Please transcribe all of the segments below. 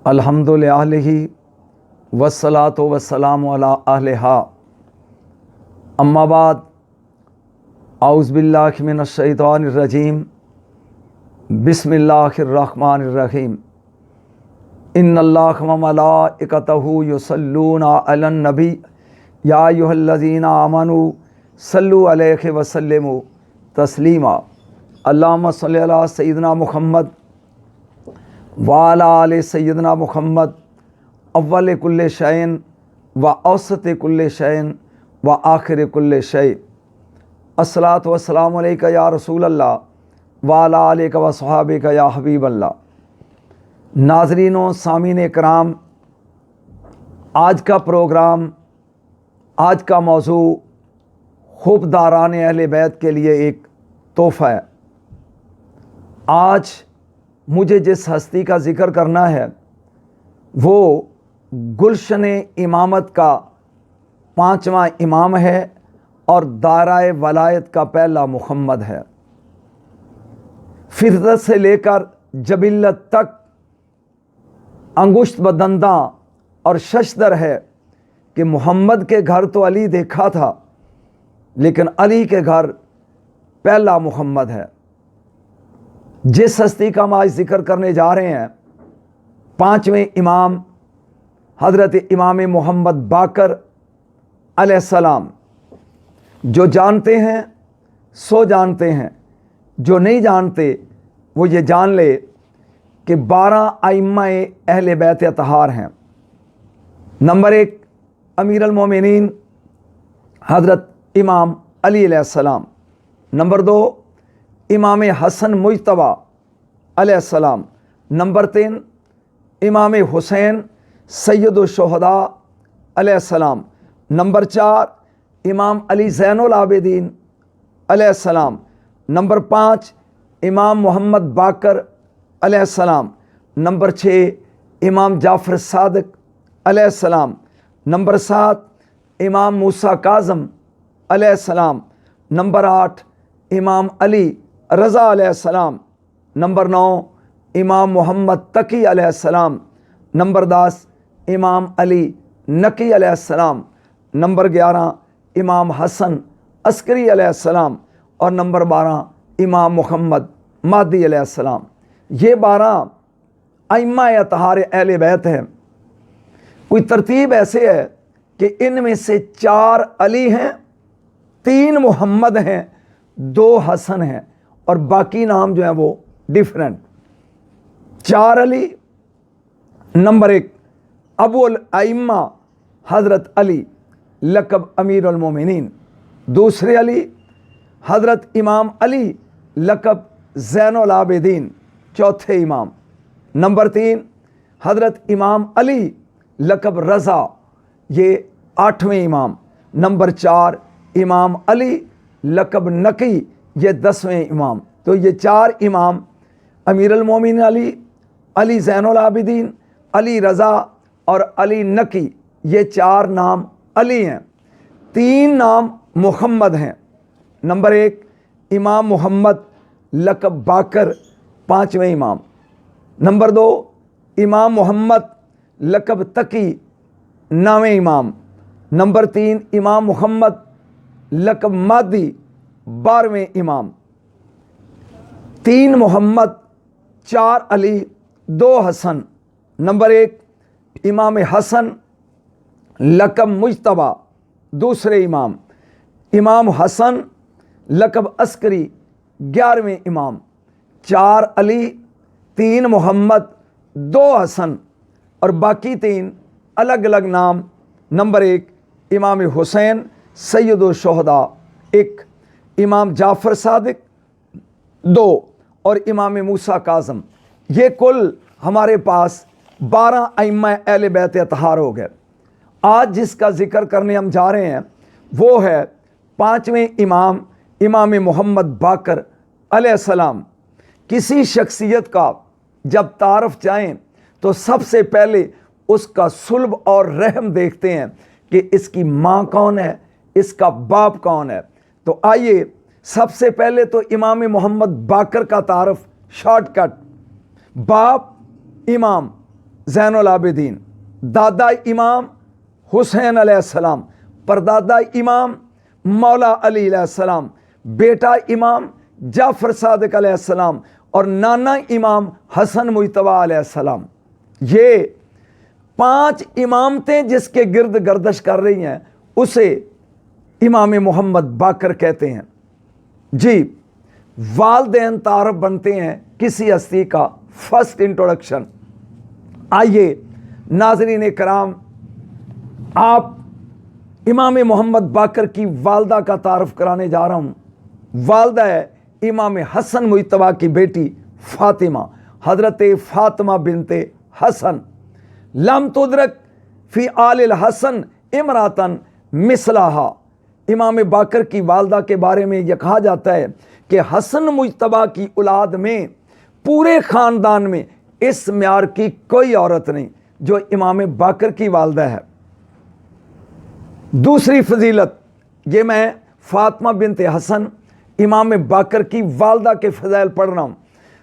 अल्हम्दुलिल्लाहि वस्सलातु वस्सलामु अला अहलिहा अम्मा बाद औज़ु बिल्लाहि मिनश शैतानिर रजीम बिस्मिल्लाहिर रहमानिर रहीम इन्नल्लाह व मलाइकतहु युसल्लूना अलन नबी या अय्युहल्लज़ीना आमनू सल्लु अलैहि व सल्लिमू तस्लीमा अल्लाहुम्मा सल्लि अला सय्यिदिना मुहम्मद वाला आले सय्यदना मुहम्मद अव्वल कुल्ले शैन व औसत कुल्ले शैन व आखिर कुल्ले शै। अस्सलातु वस्सलामु अलैका या रसूल अल्लाह वाला आलिका व सहाबिका या हबीब अल्लाह। नाज़रीनों सामीन इकराम, आज का प्रोग्राम, आज का मौजू खूबदारान अहले बैत के लिए एक तोहफ़ा है। आज मुझे जिस हस्ती का ज़िक्र करना है वो गुलशन इमामत का 5वां इमाम है और दायरा वलायत का पहला मुहम्मद है। फितरत से लेकर जबिल्लत तक अंगुश्त बदंदा और शशदर है कि मोहम्मद के घर तो अली देखा था, लेकिन अली के घर पहला मोहम्मद है। जिस हस्ती का हम आज जिक्र करने जा रहे हैं, 5वें इमाम हज़रत इमाम मोहम्मद बाकर अलैहिस्सलाम। जो जानते हैं सो जानते हैं, जो नहीं जानते वो ये जान ले कि 12 आइम्माए अहले बैत अतहार हैं। नंबर 1 अमीर अल मोमिनीन हज़रत इमाम अली अलैहिस्सलाम। नंबर 2 इमाम हसन मुज्तबा अलैहिस्सलाम। नंबर 3 इमाम हुसैन सैयदुश शुहदा अलैहिस्सलाम। नंबर 4 इमाम अली ज़ैनुल आबिदीन अलैहिस्सलाम। नंबर 5 इमाम मोहम्मद बाकर अलैहिस्सलाम। नंबर 6 इमाम जाफ़र सादिक अलैहिस्सलाम। नंबर 7 इमाम मूसा काज़म अलैहिस्सलाम। नंबर 8 इमाम अली रज़ा अलैहिस्सलाम। नंबर 9 इमाम मोहम्मद तकी अलैहिस्सलाम। नंबर 10 इमाम अली नकी अलैहिस्सलाम। नंबर 11 इमाम हसन अस्करी अलैहिस्सलाम और नंबर 12 इमाम मोहम्मद मादी अलैहिस्सलाम। ये 12 अइम्मा अतहार अहले बैत हैं। कोई तरतीब ऐसे है कि इनमें से 4 अली हैं, 3 मोहम्मद हैं, 2 हसन हैं और बाकी नाम जो है वो डिफरेंट। 4 अली। नंबर 1 अबुल आइम्मा हज़रत अली लक़ब अमीर अल मोमिनीन। दूसरे अली हज़रत इमाम अली लक़ब ज़ैनुल आबिदीन, चौथे इमाम। नंबर 3 हज़रत इमाम अली लक़ब रज़ा, ये 8वें इमाम। नंबर 4 इमाम अली लक़ब नकी, ये 10वें इमाम। तो ये 4 इमाम अमीर अल मोमिनीन अली, अली ज़ैनुल आबिदीन, अली रज़ा और अली नकी, ये 4 नाम अली हैं। 3 नाम मुहम्मद हैं। नंबर 1 इमाम मोहम्मद लक़ब बाकर, 5वें इमाम। नंबर 2 इमाम मोहम्मद लक़ब तकी, 9वें इमाम। नंबर 3 इमाम मोहम्मद लक़ब मादी, 12वें इमाम। 3 मोहम्मद, 4 अली, 2 हसन। नंबर 1 इमाम हसन लक़ब मुज्तबा, दूसरे इमाम। इमाम हसन लक़ब अस्करी, 11वें इमाम। 4 अली, 3 मोहम्मद, 2 हसन और बाकी 3 अलग अलग नाम। नंबर 1 इमाम हुसैन सैयदुश शुहदा, 1 इमाम जाफ़र सादिक, 2 और इमाम मूसा काज़म। ये कुल हमारे पास 12 अइम्मा अहले बैत अतहार हो गए। आज जिसका ज़िक्र करने हम जा रहे हैं वो है 5वें इमाम इमाम मोहम्मद बाकर अलैहिस्सलाम। किसी शख्सियत का जब तारफ़ चाहें तो सबसे पहले उसका सुल्ब और रहम देखते हैं कि इसकी माँ कौन है, इसका बाप कौन है। तो आइए सबसे पहले तो इमाम मोहम्मद बाकर का तारफ़ शॉर्टकट। बाप इमाम ज़ैनुल आबिदीन, दादा इमाम हुसैन अलैहिस्सलाम, परदादा इमाम मौला अली अलैहिस्सलाम, बेटा इमाम जाफ़र सादिक अलैहिस्सलाम और नाना इमाम हसन मुज्तबा अलैहिस्सलाम। ये 5 इमामतें जिसके गिर्द गर्दश कर रही हैं उसे इमाम मोहम्मद बाकर कहते हैं। जी, वालदैन तारफ बनते हैं किसी हस्ती का। First introduction. आइए नाज़रीन कराम, आप इमाम मोहम्मद बाकर की वालदा का तारफ़ कराने जा रहा हूँ। वालदा है इमाम हसन मुज्तबा की बेटी फ़ातिमा, हज़रत फ़ातिमा बिनते हसन। लम तुदरक फ़ी आलिल हसन इमरातन मिसलाहा। इमाम बाकर की वालदा के बारे में यह कहा जाता है कि हसन मुज्तबा की औलाद में पूरे ख़ानदान में इस म्यार की कोई औरत नहीं जो इमाम बाकर की वालदा है। दूसरी फजीलत, ये मैं फ़ातिमा बिनते हसन इमाम बाकर की वालदा के फ़ज़ाइल पढ़ रहा हूँ।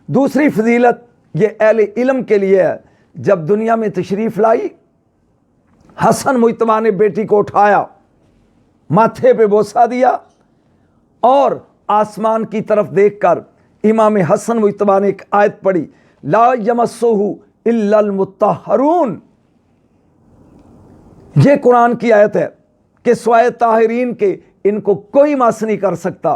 दूसरी फजीलत ये अहले इल्म के लिए है। जब दुनिया में तशरीफ़ लाई, हसन मुज्तबा ने बेटी को उठाया, माथे पे बोसा दिया और आसमान की तरफ देखकर इमाम हसन मुज्तबा ने एक आयत पढ़ी, ला यमस्सुहु इल्लल मुत्तहरून। ये कुरान की आयत है कि स्वाय ताहिरीन के इनको कोई मस नहीं कर सकता।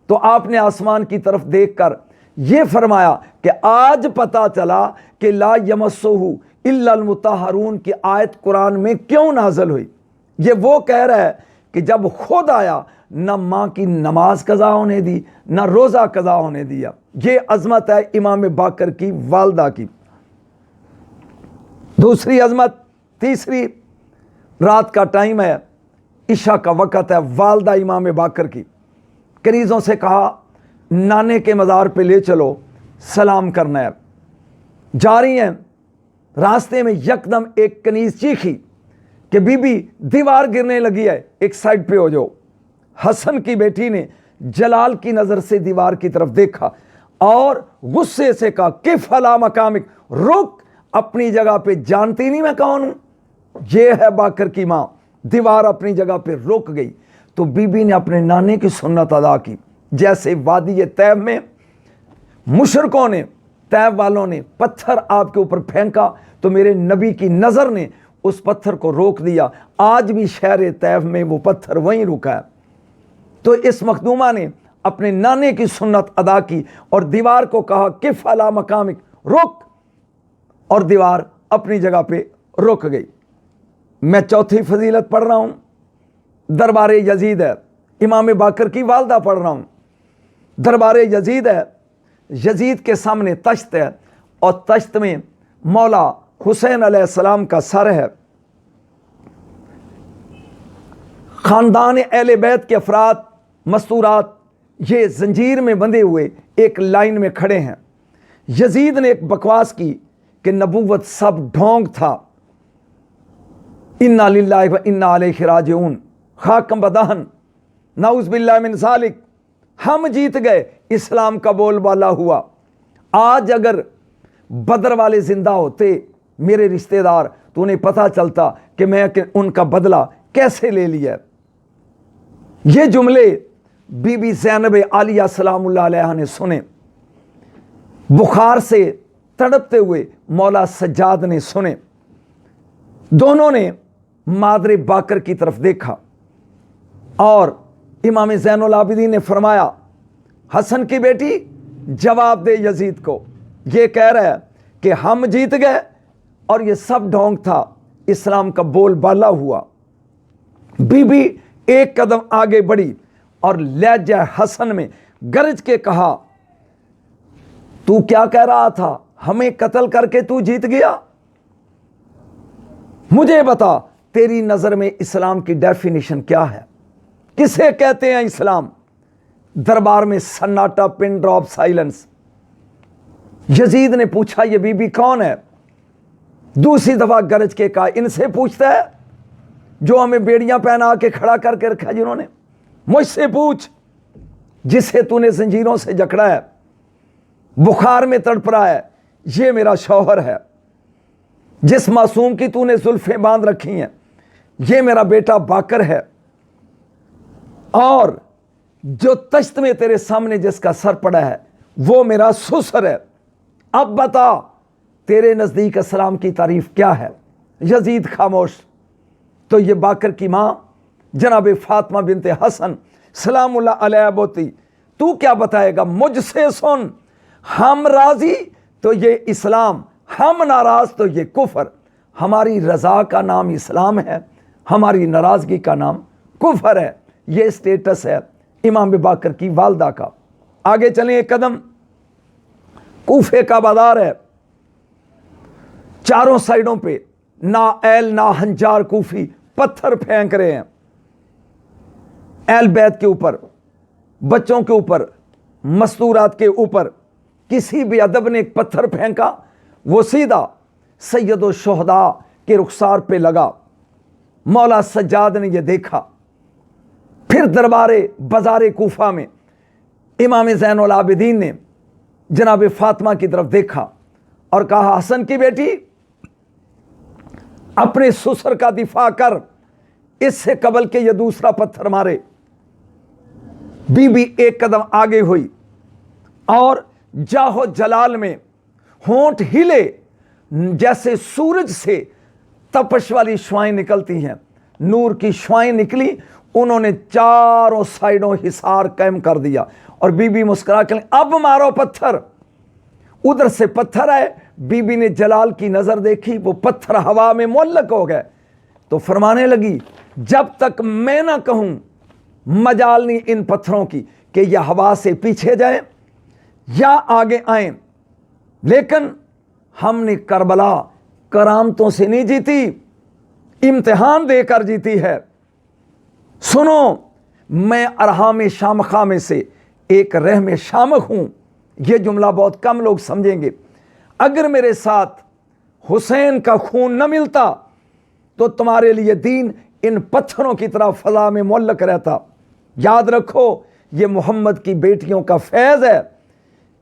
तो आपने आसमान की तरफ देखकर ये फरमाया कि आज पता चला कि ला यमस्सुहु इल्लल मुत्तहरून की आयत कुरान में क्यों नाज़िल हुई। ये वो कह रहा है कि जब खुद आया न माँ की नमाज कज़ा होने दी, न रोज़ा कज़ा होने दिया। ये अज़मत है इमाम बाकर की वालदा की। दूसरी अज़मत, तीसरी, रात का टाइम है, इशा का वक़्त है। वालदा इमाम बाकर की कनीज़ों से कहा, नाने के मज़ार पे ले चलो, सलाम करना है। जा रही हैं, रास्ते में यकदम एक कनीज़ चीखी कि बीबी दीवार गिरने लगी है, एक साइड पे हो जाओ। हसन की बेटी ने जलाल की नज़र से दीवार की तरफ देखा और गुस्से से कहा, किफ़ अला मकामिक, रुक अपनी जगह पे, जानती नहीं मैं कौन हूँ? ये है बाकर की माँ। दीवार अपनी जगह पे रुक गई तो बीबी ने अपने नाने की सुन्नत अदा की। जैसे वादी तैब में मुशरकों ने, तैब वालों ने पत्थर आपके ऊपर फेंका तो मेरे नबी की नज़र ने उस पत्थर को रोक दिया। आज भी शहर तैब में वो पत्थर वहीं रुका है। तो इस मखदूमा ने अपने नाने की सुन्नत अदा की और दीवार को कहा, किफ़ अला मकामिक, रुक, और दीवार अपनी जगह पे रुक गई। मैं चौथी फजीलत पढ़ रहा हूँ, दरबार यजीद है, इमाम बाकर की वालदा पढ़ रहा हूँ। दरबार यजीद है, यजीद के सामने तश्त है और तश्त में मौला हुसैन अलैहिस्सलाम का सर है। ख़ानदान अहले बैत के अफराद मस्तूरात ये जंजीर में बंधे हुए एक लाइन में खड़े हैं। यजीद ने एक बकवास की कि नबूवत सब ढोंग था। इन्ना लिल्लाहि व इन्ना अलैहि राजिऊन, खाकम बदहन, नाउज़ बिल्लाहि मिन ज़ालिक। हम जीत गए, इस्लाम का बोलबाला हुआ। आज अगर बदर वाले जिंदा होते मेरे रिश्तेदार, तो उन्हें पता चलता कि मैं उनका बदला कैसे ले लिया। ये जुमले बीबी ज़ैनब आलिया सलामुल्लाह अलैहा ने सुने। बुखार से तड़पते हुए मौला सज्जाद ने सुने। दोनों ने मादरे बाकर की तरफ देखा और इमाम ज़ैनुल आबिदीन ने फरमाया, हसन की बेटी जवाब दे यजीद को। ये कह रहा है कि हम जीत गए और ये सब ढोंग था, इस्लाम का बोलबाला हुआ। बीबी एक कदम आगे बढ़ी और लहजा हसन में गरज के कहा, तू क्या कह रहा था? हमें कत्ल करके तू जीत गया? मुझे बता, तेरी नज़र में इस्लाम की डेफिनेशन क्या है? किसे कहते हैं इस्लाम? दरबार में सन्नाटा, पिन ड्रॉप साइलेंस। यजीद ने पूछा, ये बीबी कौन है? दूसरी दफा गरज के कहा, इनसे पूछता है जो हमें बेड़ियां पहना के खड़ा करके रखा, जिन्होंने। मुझसे पूछ, जिसे तूने जंजीरों से जकड़ा है, बुखार में तड़प रहा है, ये मेरा शौहर है। जिस मासूम की तूने जुल्फें बांध रखी हैं, ये मेरा बेटा बाकर है, और जो तश्त में तेरे सामने जिसका सर पड़ा है वो मेरा ससुर है। अब बता तेरे नज़दीक अस्सलाम की तारीफ क्या है। यजीद खामोश। तो ये बाकर की माँ जनाब फातिमा बिनते हसन सलामुल्लाह अलैहा बोती, तू क्या बताएगा, मुझसे सुन। हम राजी तो ये इस्लाम, हम नाराज तो ये कुफर। हमारी रजा का नाम इस्लाम है, हमारी नाराजगी का नाम कुफर है। ये स्टेटस है इमाम बाकर की वालदा का। आगे चलें एक कदम। कूफे का बाजार है, चारों साइडों पे ना एल ना हंजार कूफी पत्थर फेंक रहे हैं। एल बैत के ऊपर, बच्चों के ऊपर, मस्तूरात के ऊपर किसी भी अदब ने एक पत्थर फेंका, वो सीधा सैयदो शोहदा के रुखसार पे लगा। मौला सज्जाद ने यह देखा। फिर दरबारे बाजारे कूफा में इमाम ज़ैनुल आबिदीन ने जनाब फातिमा की तरफ देखा और कहा, हसन की बेटी अपने ससुर का दिफा कर, इससे कबल के ये दूसरा पत्थर मारे। बीबी एक कदम आगे हुई और जाहो जलाल में होंठ हिले जैसे सूरज से तपश वाली शुआएं निकलती हैं, नूर की शुआएं निकली। उन्होंने चारों साइडों हिसार कायम कर दिया और बीबी मुस्कुरा कर, अब मारो पत्थर। उधर से पत्थर आए, बीबी ने जलाल की नजर देखी, वो पत्थर हवा में मुअल्लक हो गए। तो फरमाने लगी, जब तक मैं ना कहूं मजाल नहीं इन पत्थरों की कि यह हवा से पीछे जाए या आगे आए। लेकिन हमने करबला करामतों से नहीं जीती, इम्तिहान देकर जीती है। सुनो, मैं अरहाम शामखा में से एक रहम शामख हूं। यह जुमला बहुत कम लोग समझेंगे। अगर मेरे साथ हुसैन का खून न मिलता तो तुम्हारे लिए दीन इन पत्थरों की तरह फजा में मुअल्लक रहता। याद रखो, यह मोहम्मद की बेटियों का फैज़ है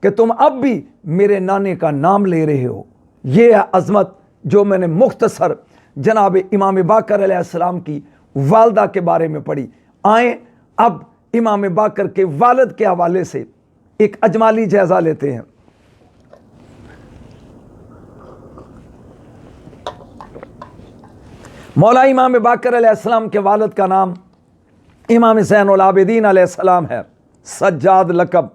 कि तुम अब भी मेरे नाने का नाम ले रहे हो। यह है अज़मत जो मैंने मुख्तसर जनाब इमाम बाकर अलैहिस्सलाम की वालदा के बारे में पढ़ी। आए अब इमाम बाकर के वालिद के हवाले से एक अजमाली जायजा लेते हैं। मौला इमाम बाकर अलैहिस्सलाम के वालिद का नाम इमाम ज़ैनुल आबिदीन अलैहिस्सलाम है। सज्जाद लक़ब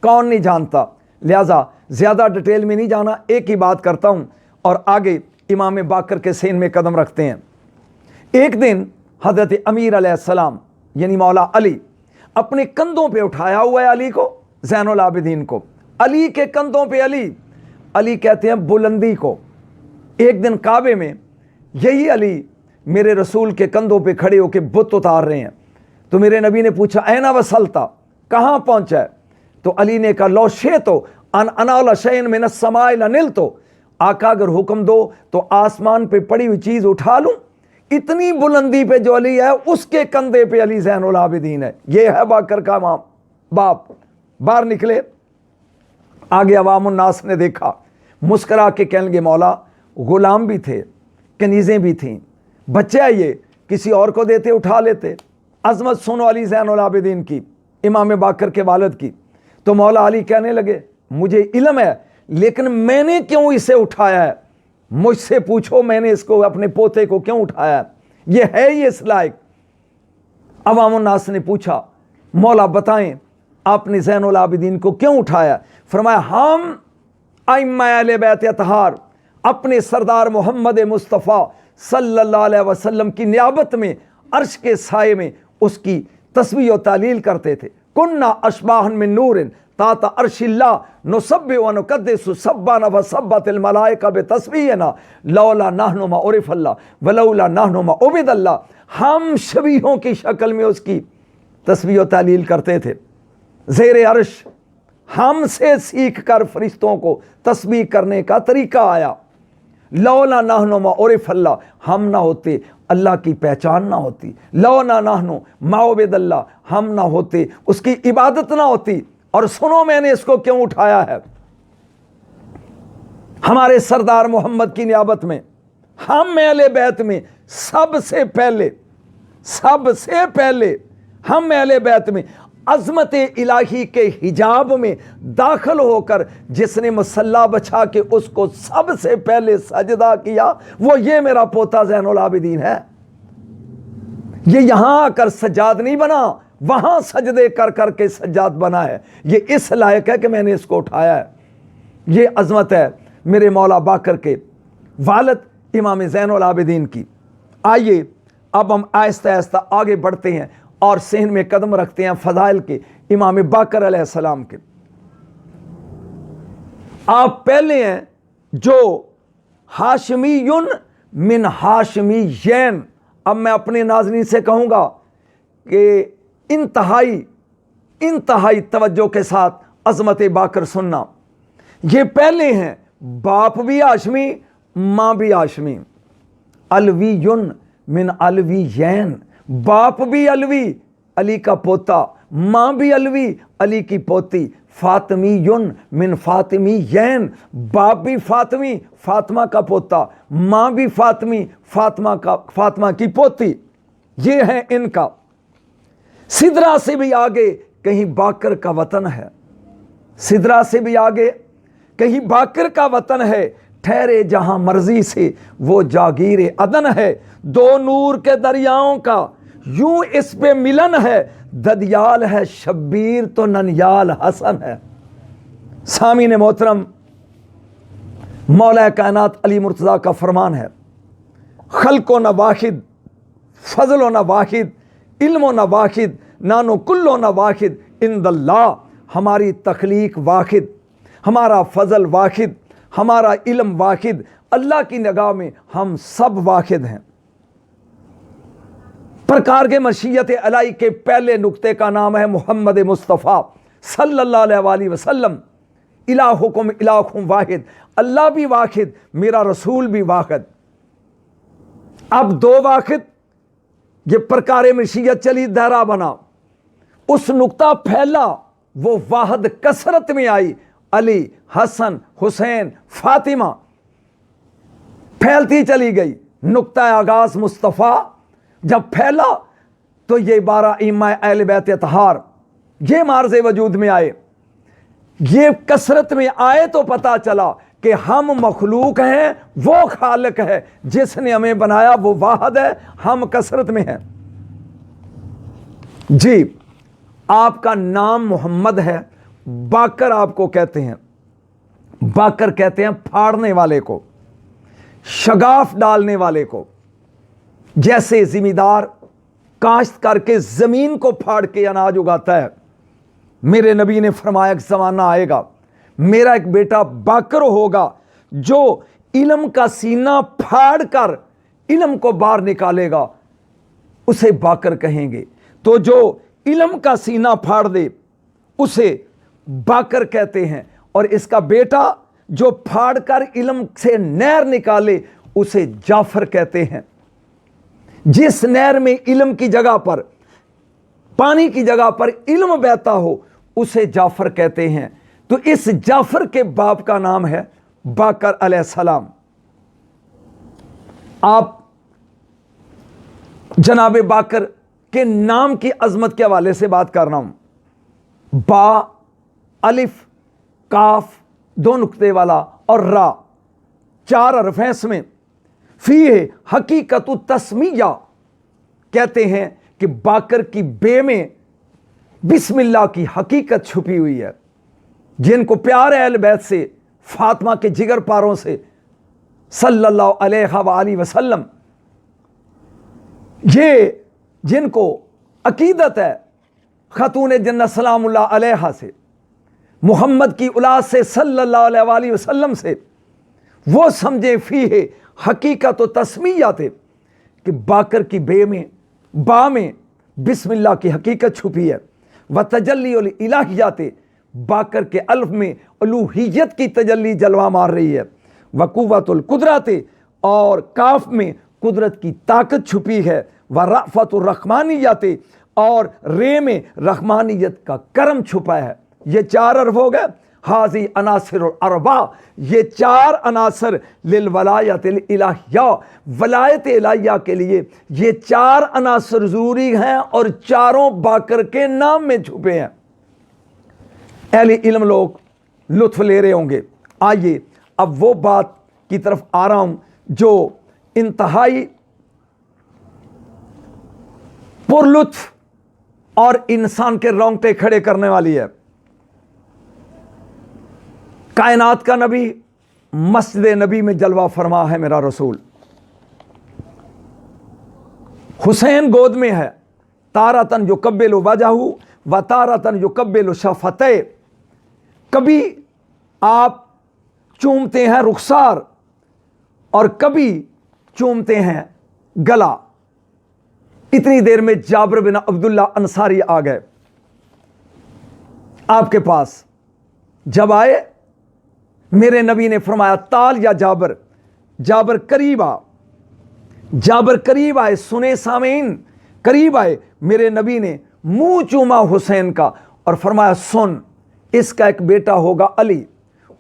कौन नहीं जानता, लिहाजा ज़्यादा डिटेल में नहीं जाना, एक ही बात करता हूँ और आगे इमाम बाकर के सीन में कदम रखते हैं। एक दिन हज़रत अमीर अलैहिस्सलाम यानी मौला अली अपने कंधों पे उठाया हुआ है अली को, ज़ैनुल आबिदीन को। अली के कंधों पे अली कहते हैं बुलंदी को। एक दिन काबे में यही अली मेरे रसूल के कंधों पे खड़े होकर बुत उतार रहे हैं। तो मेरे नबी ने पूछा, ऐना वसलता, कहाँ पहुंचा है? तो अली ने कहा, लो शे तो अनाला शैन में नस्समाए लनिल, तो आका अगर हुक्म दो तो आसमान पे पड़ी हुई चीज उठा लूं। इतनी बुलंदी पे जो अली है उसके कंधे पे अली ज़ैनुल आबिदीन है। ये है बाकर का बाप। बाहर निकले, आगे अवामुन नास ने देखा, मुस्करा के कहने लगे, मौला गुलाम भी थे, कनीज़ें भी थीं, बच्चे आइए किसी और को देते उठा लेते। अजमत सुनो अली ज़ैनुल आबिदीन की, इमाम बाकर के वालिद की। तो मौला अली कहने लगे, मुझे इल्म है लेकिन मैंने क्यों इसे उठाया है? मुझसे पूछो मैंने इसको, अपने पोते को क्यों उठाया है? ये है ही इस लायक। अवामुन नास ने पूछा, मौला बताएं आपने ज़ैनुल आबिदीन को क्यों उठाया? फरमाया, हम अइम्मा अहले बैत अतहार अपने सरदार मोहम्मद मुस्तफ़ा सल्लल्लाहु अलैहि वसल्लम की नियाबत में अर्श के साये में उसकी तस्बीह और तालील करते थे। कुन्ना अशबाहन मिन नूरिन ताता अर्शिल्ला नुसब्बिहु व नुक़द्दिसु सब्बाना व सब्बतिल मलाइका बितस्बीहिना लौला नहनु मा उरिफल्ला व लौला नहनु मा उबिदल्ला। हम शबीहों की शक्ल में उसकी तस्बीह और तालील करते थे। ज़ेरे अर्श हमसे सीख कर फरिश्तों को तस्बीह करने का तरीका आया। लौला नहनु मा उरिफल्ला, हम ना होते अल्लाह की पहचान ना होती। लौला नहनु मा उबिदल्ला, हम ना होते उसकी इबादत ना होती। और सुनो मैंने इसको क्यों उठाया है? हमारे सरदार मोहम्मद की नियाबत में हम अहले बैत में सबसे पहले हम अहले बैत में अज़मत इलाही के हिजाब में दाखिल होकर जिसने मसल्ला बचा के उसको सबसे पहले सजदा किया, वो ये मेरा पोता ज़ैनुल आबिदीन है। ये यहां आकर सज्जाद नहीं बना, वहां सजदे कर करके सज्जाद बना है। ये इस लायक है कि मैंने इसको उठाया है। ये अज़मत है मेरे मौला बाकर के वालिद इमाम ज़ैनुल आबिदीन की। आइए अब हम आहिस्ता आहिस्ता आगे बढ़ते हैं और सहन में कदम रखते हैं फ़ज़ाइल के इमाम बाकर अलैहिस्सलाम के। आप पहले हैं जो हाशमीयुन मिन हाशमीयैन। अब मैं अपने नाज़रीन से कहूँगा कि इंतहाई तवज्जो के साथ अज़मत बाकर सुनना। ये पहले हैं बाप भी हाशमी, माँ भी हाशमी। अलवियुन मिन अलवियैन, बाप भी अलवी, अली का पोता, माँ भी अलवी, अली की पोती। फातिमीयुन मिन फातिमीयैन, बाप भी फातिमी, फातिमा का पोता, माँ भी फातिमी, फातिमा की पोती। ये है इनका। सिदरा से भी आगे कहीं बाकर का वतन है, सिदरा से भी आगे कहीं बाकर का वतन है। ठहरे जहां मर्जी से वो जागीर अदन है। दो नूर के दरियाओं का यूं इस पे मिलन है। ददियाल है शब्बीर तो ननियाल हसन है। सामीन मोहतरम, मौला कायनात अली मुर्तज़ा का फरमान है, खल्को न वाहिद, फजलो न वाहिद, इल्मो न वाहिद, नानो कुल्लो न वाहिद, इंदल्लाह। हमारी तख्लीक वाहिद, हमारा फजल वाहिद, हमारा इल्म वाहिद। अल्लाह की निगाह में हम सब वाहिद हैं। प्रकार के मशीयत अलाई के पहले नुक्ते का नाम है मोहम्मद मुस्तफ़ा सल्लल्लाहु अलैहि वसल्लम। इलाहुकुम इलाहुम वाहिद, अल्लाह भी वाहिद, मेरा रसूल भी वाहिद। अब दो वाहिद, ये प्रकार मशीयत चली, दायरा बना, उस नुक्ता फैला, वो वाहिद कसरत में आई। अली, हसन, हुसैन, फातिमा फैलती चली गई। नुक्ता आगाज मुस्तफ़ा जब फैला तो ये 12 इमाम अहले बैत अतहार ये मार्ज़े वजूद में आए। ये कसरत में आए तो पता चला कि हम मखलूक हैं, वो खालिक है जिसने हमें बनाया, वो वाहिद है, हम कसरत में हैं। जी, आपका नाम मोहम्मद है, बाकर आपको कहते हैं। बाकर कहते हैं फाड़ने वाले को, शगाफ डालने वाले को। जैसे जिमीदार काश्त करके ज़मीन को फाड़ के अनाज उगाता है, मेरे नबी ने फरमाया एक ज़माना आएगा, मेरा एक बेटा बाकर होगा जो इल्म का सीना फाड़ कर इल्म को बाहर निकालेगा, उसे बाकर कहेंगे। तो जो इल्म का सीना फाड़ दे उसे बाकर कहते हैं, और इसका बेटा जो फाड़ कर इल्म से नहर निकाले उसे जाफर कहते हैं। जिस नहर में इल्म की जगह पर, पानी की जगह पर इल्म बहता हो उसे जाफर कहते हैं। तो इस जाफर के बाप का नाम है बाकर अलैहिस्सलाम। आप जनाब बाकर के नाम की अजमत के हवाले से बात कर रहा हूं। बा, अलिफ, काफ, दो नुक्ते वाला और रा, 4 हरफ हैं इसमें। फी है हकीकत तस्मिया, कहते हैं कि बाकर की बे में बिस्मिल्लाह की हकीकत छुपी हुई है। जिनको प्यार है अहले बैत से, फातिमा के जिगर पारों से सल्लल्लाहु अलैहि वसल्लम, ये जिनको अकीदत है खतून जन्नत सलामुल्लाह अलैहा से, मोहम्मद की औलाद से सल्लल्लाहु अलैहि वसल्लम से, वो समझे फी है हकीकत व तस्मिया थे कि बाकर की बे में, बा में बिस्मिल्लाह की हकीकत छुपी है। व तजल्ली इलाहियात, बाकर के अल्फ में अलूहियत की तजल्ली जलवा मार रही है। व कुव्वतुल कुदरत, और काफ में कुदरत की ताकत छुपी है। व रफ़तुर रहमानियत, और रे में रहमानियत का करम छुपा है। ये 4 हरफ हो गए। हाजी अनासिर अरबा, ये 4 अनासर लिलवलायत इलाहिया, वलायत इलाहिया के लिए ये 4 अनासर ज़रूरी हैं और चारों बाकर के नाम में छुपे हैं। अहले इल्म लोग लुत्फ ले रहे होंगे। आइए अब वो बात की तरफ आ रहा हूं जो इंतहाई पुरलुत्फ और इंसान के रोंगटे खड़े करने वाली है। कायनात का नबी, मस्जिद नबी में जलवा फरमा है मेरा रसूल। हुसैन गोद में है, तारतन युकब्बिलु वजहू व तारतन युकब्बिलु शफतै, कभी आप चूमते हैं रुखसार और कभी चूमते हैं गला। इतनी देर में जाबिर बिन अब्दुल्ला अंसारी आ गए आपके पास। जब आए मेरे नबी ने फरमाया ताल या जाबिर, जाबिर करीब आ। जाबिर करीब आए, सुने सामीन, करीब आए। मेरे नबी ने मुंह चूमा हुसैन का और फरमाया सुन, इसका एक बेटा होगा अली,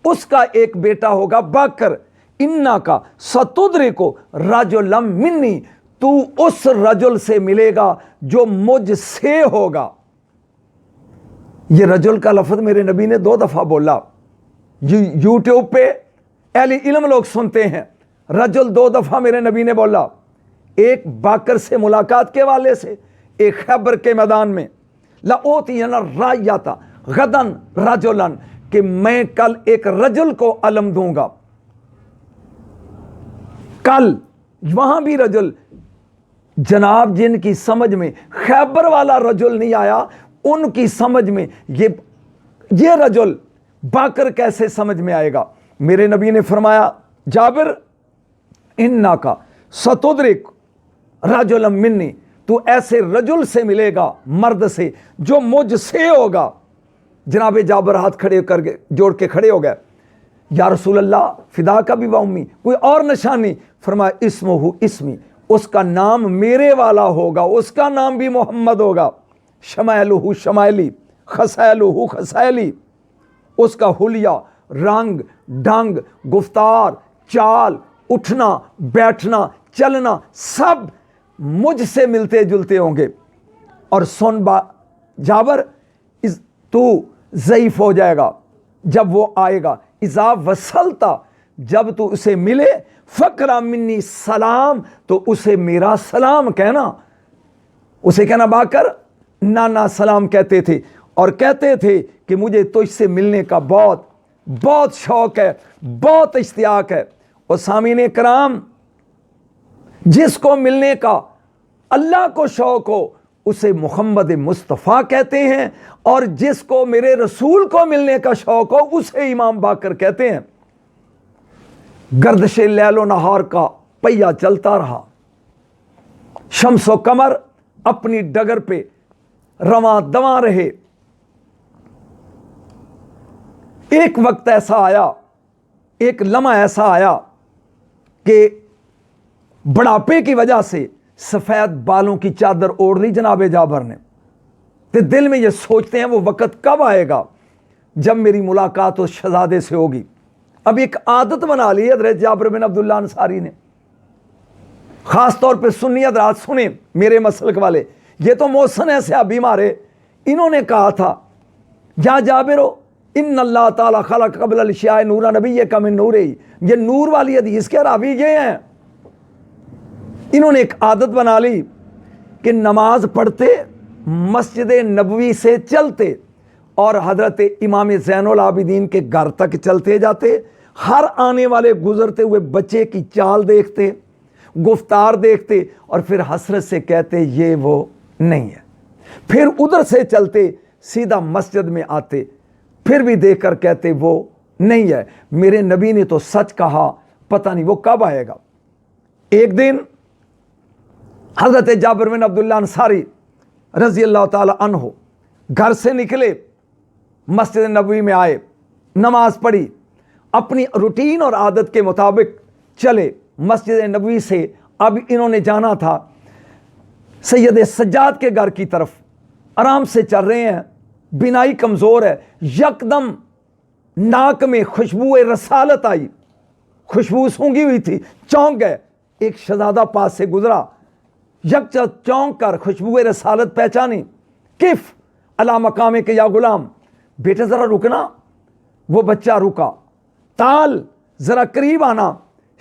उसका एक बेटा होगा बाकर, इन्ना का सतुद्रे को रजुलम मिन्नी, तू उस रजुल से मिलेगा जो मुझसे होगा। ये रजुल का लफ्ज मेरे नबी ने 2 दफा बोला। यूट्यूब पे अहले इल्म लोग सुनते हैं, रजुल 2 दफा मेरे नबी ने बोला, एक बाकर से मुलाकात के वाले से, एक खैबर के मैदान में, लओतियना रायता गदन रजुलन, कि मैं कल एक रजुल को अलम दूंगा। कल वहां भी रजुल, जनाब जिनकी समझ में खैबर वाला रजुल नहीं आया, उनकी समझ में ये रजुल बाकर कैसे समझ में आएगा। मेरे नबी ने फरमाया जाबिर इन्ना का सतुद्रिक रजुलम मिन्नी, तू ऐसे रजुल से मिलेगा, मर्द से, जो मुझसे होगा। जनाबे जाबिर हाथ खड़े करके जोड़ के खड़े हो गए, या रसूल अल्लाह फिदा का भी वाउम्मी, कोई और निशानी? फरमाया इस्मुहु इस्मी, उसका नाम मेरे वाला होगा, उसका नाम भी मोहम्मद होगा। शमैलुहु शमैली, खसैलुहु खसैली, उसका हुलिया, रंग ढंग, गुफ्तार, चाल, उठना बैठना चलना सब मुझसे मिलते जुलते होंगे। और सुन जाबर, तू ज़ईफ हो जाएगा जब वो आएगा। इज़ा वसलता, जब तू उसे मिले, फ़करा मिन्नी सलाम, तो उसे मेरा सलाम कहना। उसे कहना बाकर, नाना सलाम कहते थे, और कहते थे कि मुझे तुझसे मिलने का बहुत बहुत शौक़ है, बहुत इश्तियाक है। और सामीने कराम, जिसको मिलने का अल्लाह को शौक़ हो उसे मुहम्मद मुस्तफ़ा कहते हैं, और जिसको मेरे रसूल को मिलने का शौक़ हो उसे इमाम बाकर कहते हैं। गर्दशे लैलो नहार का पहिया चलता रहा, शम्सो कमर अपनी डगर पे रवां दवां रहे। एक वक्त ऐसा आया, एक लम्हा ऐसा आया कि बुढ़ापे की वजह से सफ़ेद बालों की चादर ओढ़ ली जनाबे जाबर ने। तो दिल में ये सोचते हैं वो वक़्त कब आएगा जब मेरी मुलाकात उस शहजादे से होगी। अब एक आदत बना ली हज़रत जाबिर बिन अब्दुल्ला अंसारी ने, ख़ास तौर पे सुन्नी हज़रात सुने मेरे मसलक वाले, ये तो मोहसन है सहाबी मारे, इन्होंने कहा था या जाबिरो इन्नल्लाह ताला खलक़ क़ब्ल अल-अशिया नूरा नबिय्यका मिन नूरिही, ये नूर वाली हदीस के रावी ये हैं। इन्होंने एक आदत बना ली कि नमाज पढ़ते मस्जिद नबवी से चलते और हज़रत इमाम ज़ैनुल आबिदीन के घर तक चलते जाते, हर आने वाले गुजरते हुए बच्चे की चाल देखते, गुफ्तार देखते, और फिर हसरत से कहते ये वो नहीं है। फिर उधर से चलते सीधा मस्जिद में आते, फिर भी देखकर कहते वो नहीं है। मेरे नबी ने तो सच कहा, पता नहीं वो कब आएगा। एक दिन हज़रत जाबिर बिन अब्दुल्ला अंसारी रज़ी अल्लाह ताला अन्हु घर से निकले, मस्जिद नबवी में आए, नमाज पढ़ी, अपनी रूटीन और आदत के मुताबिक चले मस्जिद नबवी से। अब इन्होंने जाना था सैयद सज्जाद के घर की तरफ, आराम से चल रहे हैं, बिनाई कमज़ोर है, यकदम नाक में खुशबू रसालत आई, खुशबू सूंघी हुई थी, चौंक गए। एक शहजादा पास से गुजरा, यकचा चौंक कर खुशबू रसालत पहचानी। किफ अला मकामे के या गुलाम, बेटे जरा रुकना। वो बच्चा रुका। ताल जरा करीब आना,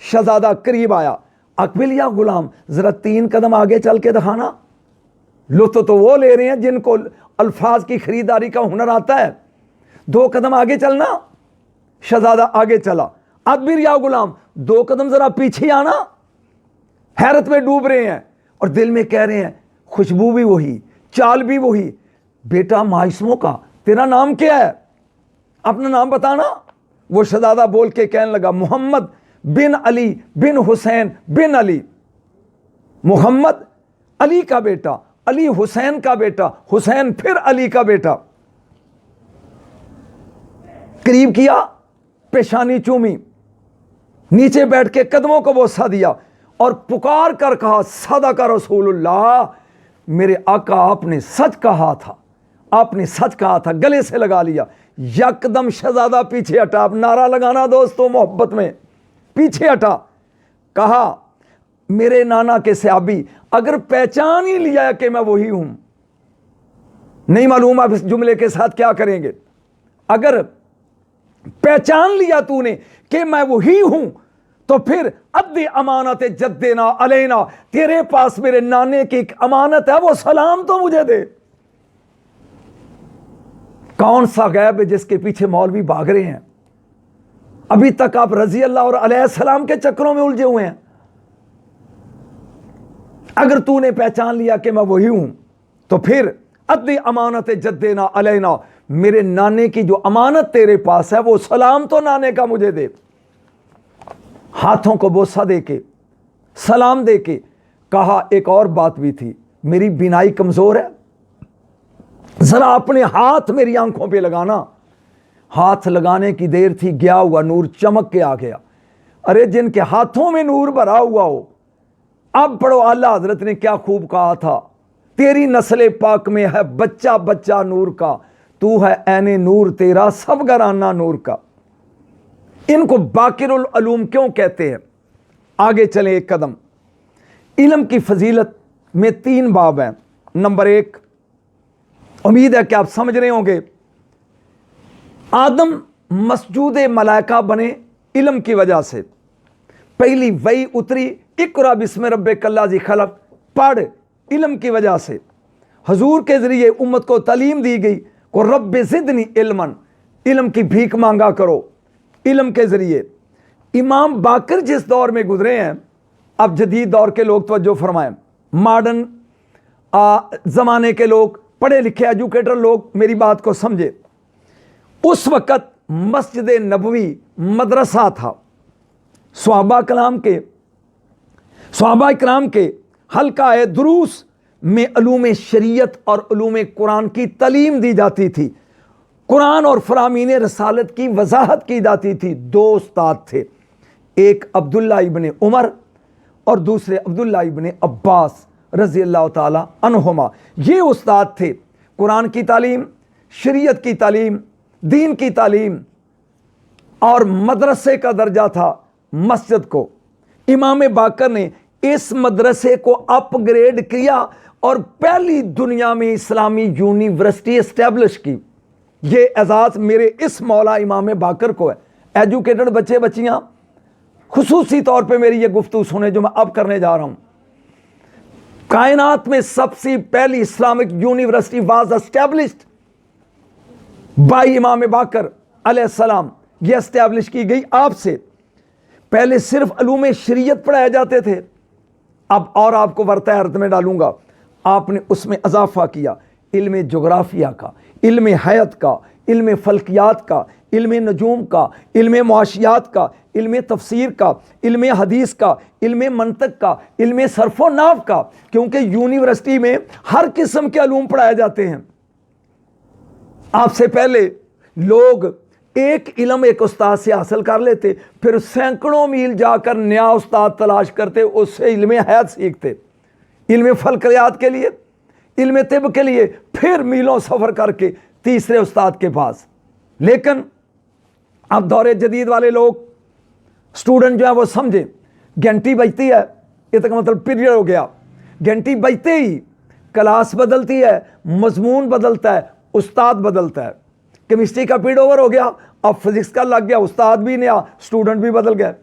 शहजादा करीब आया। अकबिल या गुलाम, जरा 3 कदम आगे चल के दिखाना। लुत्फ तो वो ले रहे हैं जिनको अल्फाज की खरीदारी का हुनर आता है। 2 कदम आगे चलना। शहजादा आगे चला। अकबिर या गुलाम, 2 कदम जरा पीछे आना। हैरत में डूब रहे हैं और दिल में कह रहे हैं खुशबू भी वही, चाल भी वही। बेटा माइसमों का, तेरा नाम क्या है? अपना नाम बताना। वो शहजादा बोल के कहने लगा, मोहम्मद बिन अली बिन हुसैन बिन अली। मोहम्मद अली का बेटा, अली हुसैन का बेटा, हुसैन फिर अली का बेटा। करीब किया, पेशानी चूमी, नीचे बैठ के कदमों को बोसा दिया और पुकार कर कहा, सदका रसूलुल्लाह, मेरे आका आपने सच कहा था, आपने सच कहा था। गले से लगा लिया। यकदम शहजादा पीछे हटा। अब नारा लगाना दोस्तों मोहब्बत में, पीछे हटा। कहा, मेरे नाना के सहाबी, अगर पहचान ही लिया कि मैं वही हूं, नहीं मालूम आप इस जुमले के साथ क्या करेंगे। अगर पहचान लिया तूने कि मैं वही हूं, तो फिर अद्दे अमानत जद्देना अलैना, तेरे पास मेरे नाने की एक अमानत है, वो सलाम तो मुझे दे। कौन सा गैब है जिसके पीछे मौलवी भाग रहे हैं? अभी तक आप रजी अल्लाह और अलैहिस्सलाम के चक्रों में उलझे हुए हैं। अगर तूने पहचान लिया कि मैं वही हूं, तो फिर अद्दे अमानत जद्देना अलैना, मेरे नाने की जो अमानत तेरे पास है वो सलाम तो नाने का मुझे दे। हाथों को बोसा दे के, सलाम दे के कहा, एक और बात भी थी, मेरी बिनाई कमजोर है, जरा अपने हाथ मेरी आंखों पे लगाना। हाथ लगाने की देर थी, गया हुआ नूर चमक के आ गया। अरे जिनके हाथों में नूर भरा हुआ हो, अब पढ़ो आला हजरत ने क्या खूब कहा था, तेरी नस्ल पाक में है बच्चा बच्चा नूर का, तू है ऐने नूर तेरा सब घराना नूर का। इनको बाकिरुल अलूम क्यों कहते हैं? आगे चले एक कदम। इल्म की फजीलत में 3 बाब हैं। नंबर 1, उम्मीद है कि आप समझ रहे होंगे, आदम मसजूद मलाइका बने इल्म की वजह से। पहली वही उतरी, इकरा बिस्म रब्बिकल्लाज़ी खलक, पढ़ इल्म की वजह से। हजूर के जरिए उम्मत को तालीम दी गई को रब्बे ज़िदनी इल्मन, इल्म की भीख मांगा करो इल्म के जरिए। इमाम बाकर जिस दौर में गुजरे हैं, अब जदीद दौर के लोग तवज्जो फरमाएं, मॉडर्न ज़माने के लोग, पढ़े लिखे एजुकेटर लोग मेरी बात को समझे। उस वक़्त मस्जिद नबवी मदरसा था। सहाबा इकराम के हल्का दुरूस में उलूम शरीयत और उलूम कुरान की तालीम दी जाती थी। कुरान और फरामीन रसालत की वजाहत की जाती थी। 2 उस्ताद थे, एक अब्दुल्ला इब्ने उमर और दूसरे अब्दुल्ला इब्ने अब्बास रज़ी अल्लाह ताला अन्हुमा। ये उस्ताद थे। कुरान की तालीम, शरीयत की तालीम, दीन की तालीम, और मदरसे का दर्जा था मस्जिद को। इमाम बाकर ने इस मदरसे को अपग्रेड किया और पहली दुनिया में इस्लामी यूनिवर्सिटी एस्टेब्लिश की। ये एजाज़ मेरे इस मौला इमाम बाकर को है। एजुकेटेड बच्चे बच्चियां खुसूसी तौर पे मेरी ये गुफ्तगू सुने जो मैं अब करने जा रहा हूं। कायनात में सबसे पहली Islamic university was established by इमाम बाकर अलैहिस्सलाम। ये एस्टेब्लिश की गई आपसे। पहले सिर्फ उलूम शरीयत पढ़ाए जाते थे, अब और आपको वर्ता हैरत में डालूंगा, आपने उसमें इजाफा किया। इल्म जोग्राफिया का, इल्म हयात का, इल्म फल्कियात का, इल्म नजूम का, इल्म मुआशियात का, इल्म तफसीर का, इल्म हदीस का, इल्म मंतक का, इल्म सर्फ व नाव का, क्योंकि यूनिवर्सिटी में हर किस्म के अलूम पढ़ाए जाते हैं। आपसे पहले लोग एक इल्म एक उस्ताद से हासिल कर लेते, फिर सैकड़ों मील जाकर नया उस्ताद तलाश करते, उससे इल्म हयात सीखते। इल्म फल्कियात के लिए, इल्म तिब के लिए फिर मीलों सफ़र करके तीसरे उस्ताद के पास। लेकिन अब दौरे जदीद वाले लोग स्टूडेंट जो है वो समझे, घंटी बजती है इसका मतलब पीरियड हो गया, घंटी बजते ही क्लास बदलती है, मजमून बदलता है, उस्ताद बदलता है। केमिस्ट्री का पीरियड ओवर हो गया, अब फिजिक्स का लग गया, उस्ताद भी नया, स्टूडेंट भी बदल गए।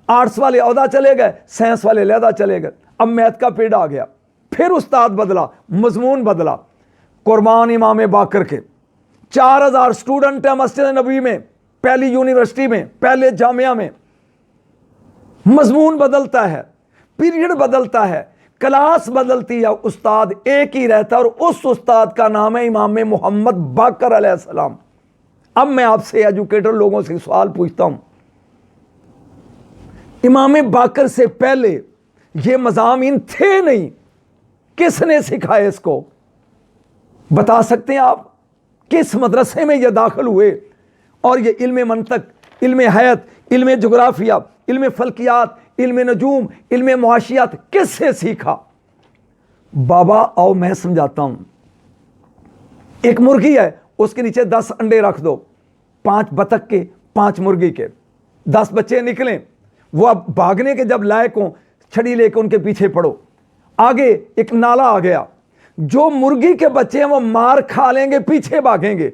आर्ट्स वाले औदा चले गए, साइंस वाले लहदा चले गए। अब मैथ का पीरियड आ गया, फिर उस्ताद बदला, मजमून बदला। कुर्बान इमाम बाकर के 4000 स्टूडेंट है मस्जिद नबी में, पहली यूनिवर्सिटी में, पहले जामिया में। मजमून बदलता है, पीरियड बदलता है, क्लास बदलती है, उस्ताद एक ही रहता है और उस उस्ताद का नाम है इमाम मोहम्मद बाकर अलैहिस्सलाम। अब मैं आपसे एजुकेटर लोगों से सवाल पूछता हूं, इमाम बाकर से पहले ये मज़ामीन थे नहीं, किसने सिखाए इसको? बता सकते हैं आप किस मदरसे में ये दाखिल हुए और ये इल्म मंतक, इल्म हयात, इल्म जोग्राफिया, इल्म फल्कियात, इल्म नजूम, इल्म मुआशियात किससे सीखा? बाबा आओ मैं समझाता हूं। एक मुर्गी है, उसके नीचे 10 अंडे रख दो, 5 बतख के, 5 मुर्गी के, 10 बच्चे निकलें। वो अब भागने के जब लायक हों, छड़ी लेकर उनके पीछे पड़ो। आगे एक नाला आ गया, जो मुर्गी के बच्चे हैं वो मार खा लेंगे, पीछे भागेंगे,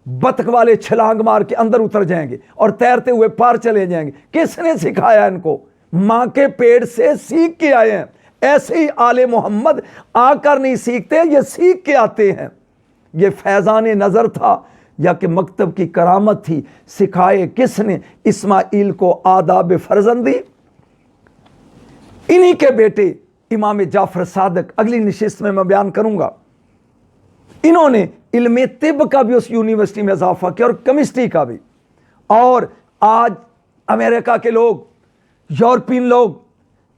बतख वाले छलांग मार के अंदर उतर जाएंगे और तैरते हुए पार चले जाएंगे। किसने सिखाया इनको? मां के पेट से सीख के आए हैं। ऐसे ही आले मोहम्मद आकर नहीं सीखते, ये सीख के आते हैं। ये फैजान नजर था या कि मकतब की करामत थी? सिखाए किसने इस्माइल को आदाब फर्जंदी? इन्हीं के बेटे इमाम जाफर सादिक, अगली नशिस्त में मैं बयान करूंगा। इन्होंने इल्म तिब का भी उस यूनिवर्सिटी में इजाफा किया और केमिस्ट्री का भी। और आज अमेरिका के लोग, यूरोपियन लोग,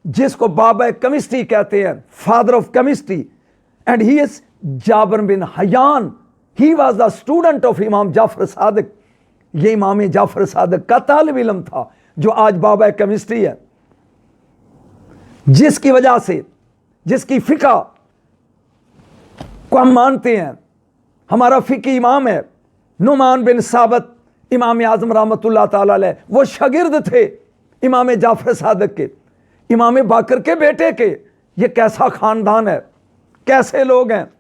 जिसको बाबा केमिस्ट्री कहते हैं, father of chemistry, and he is Jabir bin Hayyan, he was the student of Imam Jafar Sadiq. ये इमाम जाफर सादिक का तालिब इल्म था जो आज बाबा केमिस्ट्री है, जिसकी वजह से, जिसकी फिका को हम मानते हैं। हमारा फिकी इमाम है नुमान बिन साबत, इमाम आजम रहमतुल्लाह ताला अलैह, वो शागिर्द थे इमाम जाफर सादिक के, इमाम बाकर के बेटे के। ये कैसा खानदान है, कैसे लोग हैं।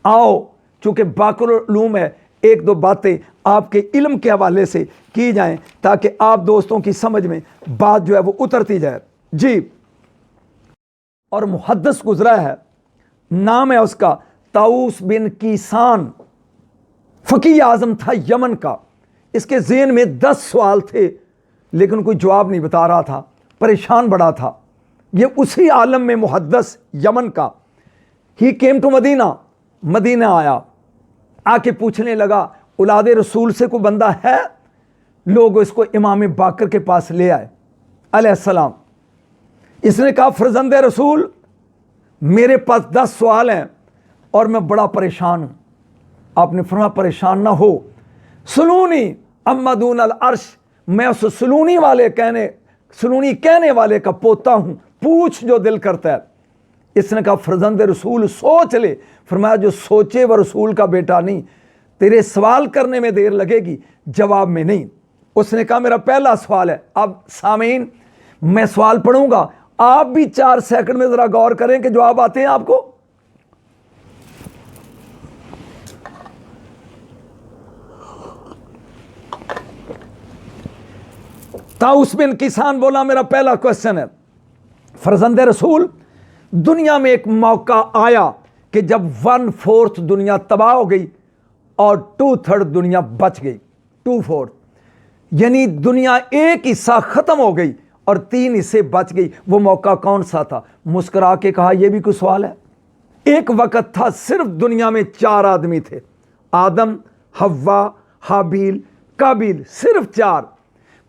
आओ, चूंकि बाकर उलूम है, एक दो बातें आपके इल्म के हवाले से की जाएं ताकि आप दोस्तों की समझ में बात जो है वो उतरती जाए। जी, और मुहद्दिस गुजरा है, नाम है उसका ताऊस बिन कीसान, फकी आजम था यमन का। इसके ज़हन में 10 सवाल थे लेकिन कोई जवाब नहीं बता रहा था, परेशान बड़ा था। ये उसी आलम में मुहद्दिस यमन का। ही केम टू मदीना, मदीना आया, आके पूछने लगा औलाद रसूल से कोई बंदा है? लोग इसको इमाम बाकर के पास ले आए अलैहिस्सलाम। इसने कहा फर्जंद रसूल, मेरे पास 10 सवाल हैं और मैं बड़ा परेशान हूं। आपने फरमाया परेशान ना हो, सुलूनी अम्मदून अल अर्श, मैं उस सुलूनी कहने वाले का पोता हूं, पूछ जो दिल करता है। इसने कहा फर्जंद रसूल सोच ले। फरमाया जो सोचे वह रसूल का बेटा नहीं, तेरे सवाल करने में देर लगेगी, जवाब में नहीं। उसने कहा मेरा पहला सवाल है। अब सामीन, मैं सवाल पढ़ूंगा, आप भी 4 सेकंड में जरा गौर करें कि जवाब आते हैं आपको। ताऊस बिन किसान बोला मेरा पहला क्वेश्चन है, फर्जंद रसूल, दुनिया में एक मौका आया कि जब 1/4 दुनिया तबाह हो गई और 2/3 दुनिया बच गई। 2/4 यानी दुनिया एक हिस्सा खत्म हो गई और 3 हिस्से बच गई। वो मौका कौन सा था? मुस्कुरा के कहा यह भी कोई सवाल है? एक वक्त था सिर्फ दुनिया में 4 आदमी थे, आदम, हव्वा, हाबील, काबील, सिर्फ 4।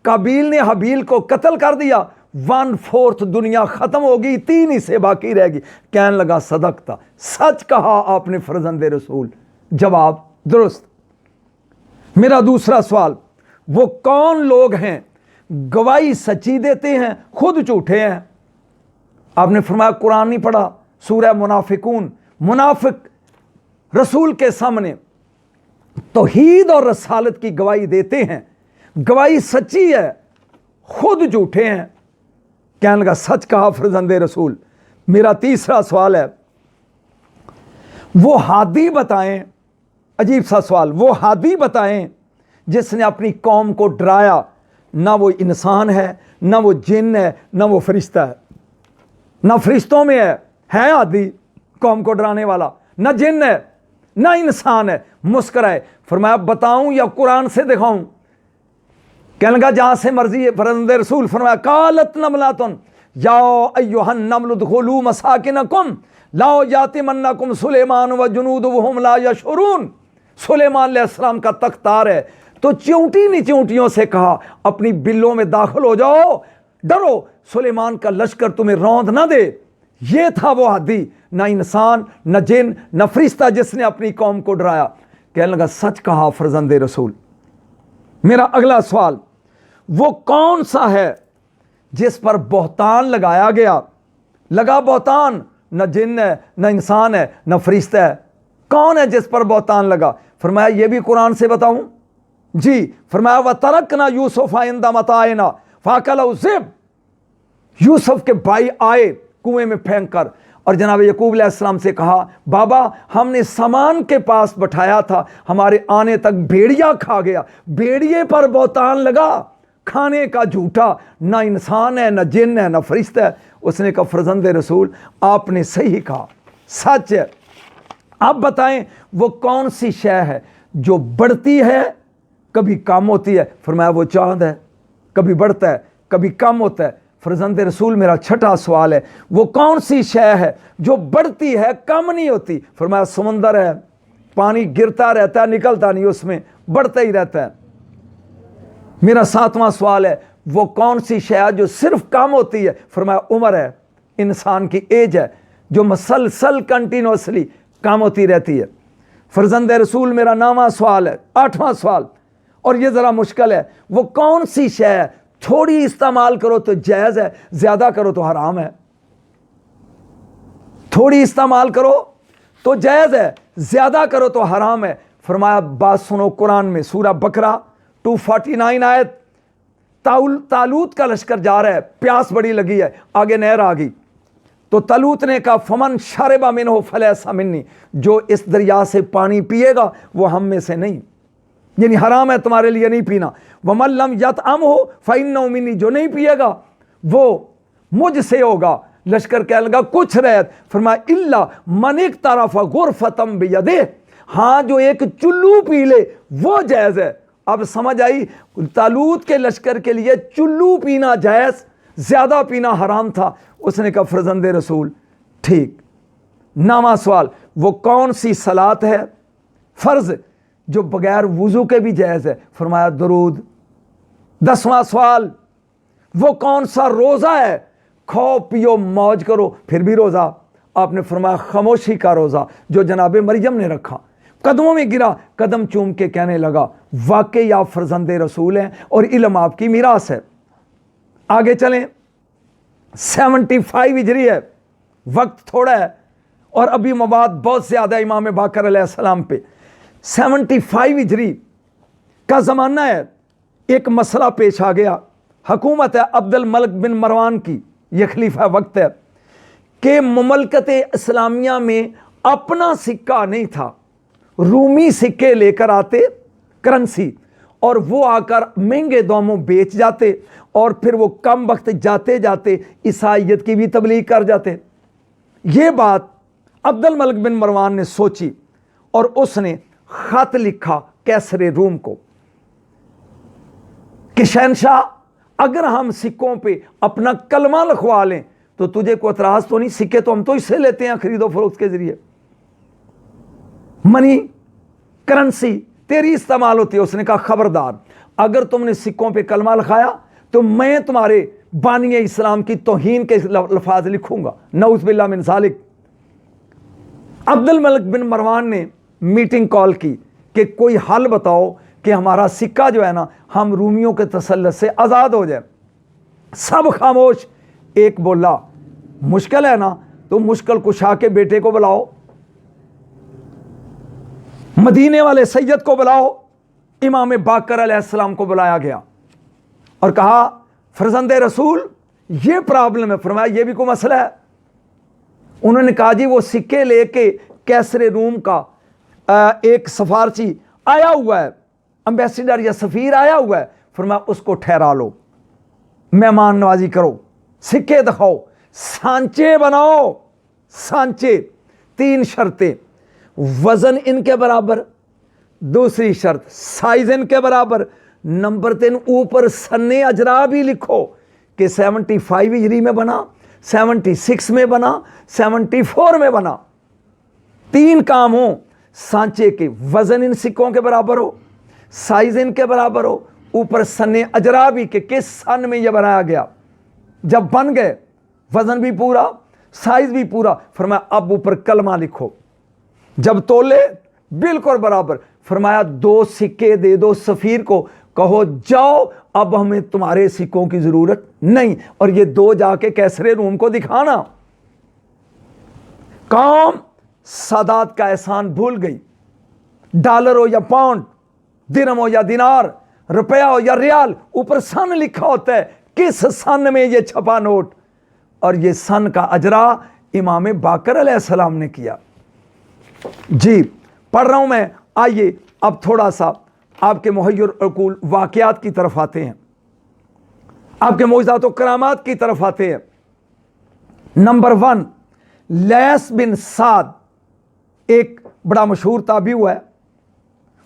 काबील ने हबील को कत्ल कर दिया, 1/4 दुनिया खत्म हो गई, 3 हिस्से बाकी रह गई। कहने लगा सदकता, सच कहा आपने फर्जंद रसूल। जवाब दुरुस्त। मेरा दूसरा सवाल, वो कौन लोग हैं गवाही सच्ची देते हैं खुद झूठे हैं? आपने फरमाया कुरान नहीं पढ़ा, सूरह मुनाफिकून। मुनाफिक रसूल के सामने तौहीद और रसालत की गवाही देते हैं, گواہی سچی ہے، خود جھوٹے ہیں۔ کہنے لگا سچ کہا فرزند رسول۔ میرا تیسرا سوال ہے، وہ ہادی بتائیں، عجیب سا سوال، وہ ہادی بتائیں جس نے اپنی قوم کو ڈرایا، نہ وہ انسان ہے، نہ وہ جن ہے، نہ وہ فرشتہ ہے، نہ فرشتوں میں ہے ہادی قوم کو ڈرانے والا، نہ جن ہے نہ انسان ہے۔ مسکرائے، فرمایا بتاؤں یا قرآن سے دکھاؤں؟ کہنے لگا جہاں سے مرضی ہے فرزند رسول۔ فرمایا قالت نملۃ یا ایھا النمل ادخلوا مساکنکم لا یأتمنکم سلیمان وجنودہ وہم لا یشعرون۔ سلیمان علیہ السلام کا تختار ہے، تو چیونٹی نے چیونٹیوں سے کہا اپنی بلوں میں داخل ہو جاؤ، ڈرو سلیمان کا لشکر تمہیں روند نہ دے۔ یہ تھا وہ ہادی، نہ انسان نہ جن نہ فرشتہ جس نے اپنی قوم کو ڈرایا۔ کہنے لگا سچ کہا فرزند رسول۔ میرا اگلا سوال، وہ کون سا ہے جس پر بہتان لگایا گیا؟ لگا بہتان، نہ جن ہے نہ انسان ہے نہ فرشتہ ہے، کون ہے جس پر بہتان لگا؟ فرمایا یہ بھی قرآن سے بتاؤں؟ جی۔ فرمایا وَتَرَكْنَا يُوسُفَ عِندَ مَتَاعِنَا فَأَكَلَهُ الذِّئْبُ۔ یوسف کے بھائی آئے کنویں میں پھینک کر، اور جناب یعقوب علیہ السلام سے کہا بابا ہم نے سامان کے پاس بٹھایا تھا، ہمارے آنے تک بھیڑیا کھا گیا۔ بھیڑیے پر بہتان لگا، کھانے کا جھوٹا، نہ انسان ہے نہ جن ہے نہ فرشتہ ہے۔ اس نے کہا فرزند رسول آپ نے صحیح کہا، سچ ہے۔ اب بتائیں وہ کون سی شے ہے جو بڑھتی ہے کبھی کم ہوتی ہے؟ فرمایا وہ چاند ہے، کبھی بڑھتا ہے کبھی کم ہوتا ہے۔ فرزند رسول میرا چھٹا سوال ہے، وہ کون سی شے ہے جو بڑھتی ہے کم نہیں ہوتی؟ فرمایا سمندر ہے، پانی گرتا رہتا ہے نکلتا نہیں، اس میں بڑھتا ہی رہتا ہے۔ میرا ساتواں سوال ہے، وہ کون سی شے ہے جو صرف کم ہوتی ہے؟ فرمایا عمر ہے، انسان کی ایج ہے جو مسلسل کنٹینوسلی کم ہوتی رہتی ہے۔ فرزند رسول میرا 9واں سوال ہے، 8واں سوال، اور یہ ذرا مشکل ہے، وہ کون سی شے ہے تھوڑی استعمال کرو تو جائز ہے، زیادہ کرو تو حرام ہے؟ تھوڑی استعمال کرو تو جائز ہے، زیادہ کرو تو حرام ہے۔ فرمایا بات سنو، قرآن میں سورہ بقرہ 249 آیت، طالوت کا لشکر جا رہا ہے، پیاس بڑی لگی ہے، آگے نہر آ گئی، تو طالوت نے کہا فمن شرب منہ فلیس منی، جو اس دریا سے پانی پیے گا وہ ہم میں سے نہیں، یعنی حرام ہے تمہارے لیے نہیں پینا۔ ومن لم یطعمہ فإنہ منی، جو نہیں پیے گا وہ مجھ سے ہوگا۔ لشکر کہنے لگا کچھ رہت، فرمایا الا من اقترف غرفۃ بیدہ، ہاں جو ایک چلو پی لے وہ جائز ہے۔ اب سمجھ آئی، طالوت کے لشکر کے لیے چلو پینا جائز، زیادہ پینا حرام تھا۔ اس نے کہا فرزند رسول ٹھیک۔ 9واں سوال، وہ کون سی صلاۃ ہے فرض جو بغیر وضو کے بھی جائز ہے؟ فرمایا درود۔ 10واں سوال، وہ کون سا روزہ ہے کھاؤ پیو موج کرو پھر بھی روزہ؟ آپ نے فرمایا خاموشی کا روزہ جو جناب مریم نے رکھا۔ قدموں میں گرا، قدم چوم کے کہنے لگا واقعی آپ فرزند رسول ہیں اور علم آپ کی میراث ہے۔ آگے چلیں، 75 ہجری ہے، وقت تھوڑا ہے اور ابھی مواد بہت زیادہ امام باقر علیہ السلام پہ۔ 75 ہجری کا زمانہ ہے، ایک مسئلہ پیش آ گیا، حکومت ہے عبد الملک بن مروان کی، یہ خلیفہ وقت ہے کہ مملکت اسلامیہ میں اپنا سکہ نہیں تھا، رومی سکے لے کر آتے کرنسی، اور وہ آ کر مہنگے داموں بیچ جاتے، اور پھر وہ کم وقت جاتے جاتے عیسائیت کی بھی تبلیغ کر جاتے۔ یہ بات عبد الملک بن مروان نے سوچی اور اس نے خط لکھا کیسر روم کو کہ شہنشاہ اگر ہم سکوں پہ اپنا کلمہ لکھوا لیں تو تجھے کوئی اعتراض تو نہیں؟ سکے تو ہم تو اس سے لیتے ہیں خرید و فروخت کے ذریعے، منی کرنسی تیری استعمال ہوتی ہے۔ اس نے کہا خبردار، اگر تم نے سکوں پہ کلمہ لکھایا تو میں تمہارے بانی اسلام کی توہین کے الفاظ لکھوں گا، نعوذ باللہ من ذالک۔ عبد الملک بن مروان نے میٹنگ کال کی کہ کوئی حل بتاؤ کہ ہمارا سکہ جو ہے نا ہم رومیوں کے تسلط سے آزاد ہو جائے۔ سب خاموش۔ ایک بولا مشکل ہے نا تو مشکل کشا کے بیٹے کو بلاؤ، مدینے والے سید کو بلاؤ، इमाम बाकर अलैहिस्सलाम को बुलाया गया और कहा फरजंद रसूल ये प्रॉब्लम है। फरमाया ये भी कोई मसला है? उन्होंने कहा जी वो सिक्के लेके कैसरे रूम का एक सफारची आया हुआ है, एम्बेसडर या सफीर आया हुआ है। फरमाया उसको ठहरा लो, मेहमान नवाजी करो, सिक्के दिखाओ, सांचे बनाओ, सांचे। 3 शर्तें, वजन इनके बराबर, दूसरी शर्त साइज इनके बराबर, नंबर 3 ऊपर सन्ने अजरा भी लिखो कि 75 हिजरी में बना, 76 में बना, 74 में बना। 3 काम हो सांचे के, वजन इन सिक्कों के बराबर हो, साइज इनके बराबर हो, ऊपर सन्ने अजरा भी के किस सन में यह बनाया गया। जब बन गए, वजन भी पूरा, साइज भी पूरा, फरमाया अब ऊपर कलमा लिखो। जब तोले बिल्कुल बराबर, फरमाया 2 सिक्के दे दो सफीर को, कहो जाओ अब हमें तुम्हारे सिक्कों की जरूरत नहीं। और ये 2 जाके कैसरे रूम को दिखाना। कौम सादात का एहसान भूल गई। डॉलर हो या पाउंड, दिरहम हो या दिनार, रुपया हो या रियाल, ऊपर सन लिखा होता है, किस सन में ये छपा नोट। और ये सन का अजरा इमाम बाकर अलैहिस्सलाम ने किया। जी पढ़ रहा हूं मैं। आइए अब थोड़ा सा आपके मुहय्यर अकूल वाक़यात की तरफ आते हैं, आपके मौजज़ात व करामात की तरफ आते हैं। नंबर 1, लैस बिन साद एक बड़ा मशहूर ताबी हुआ है।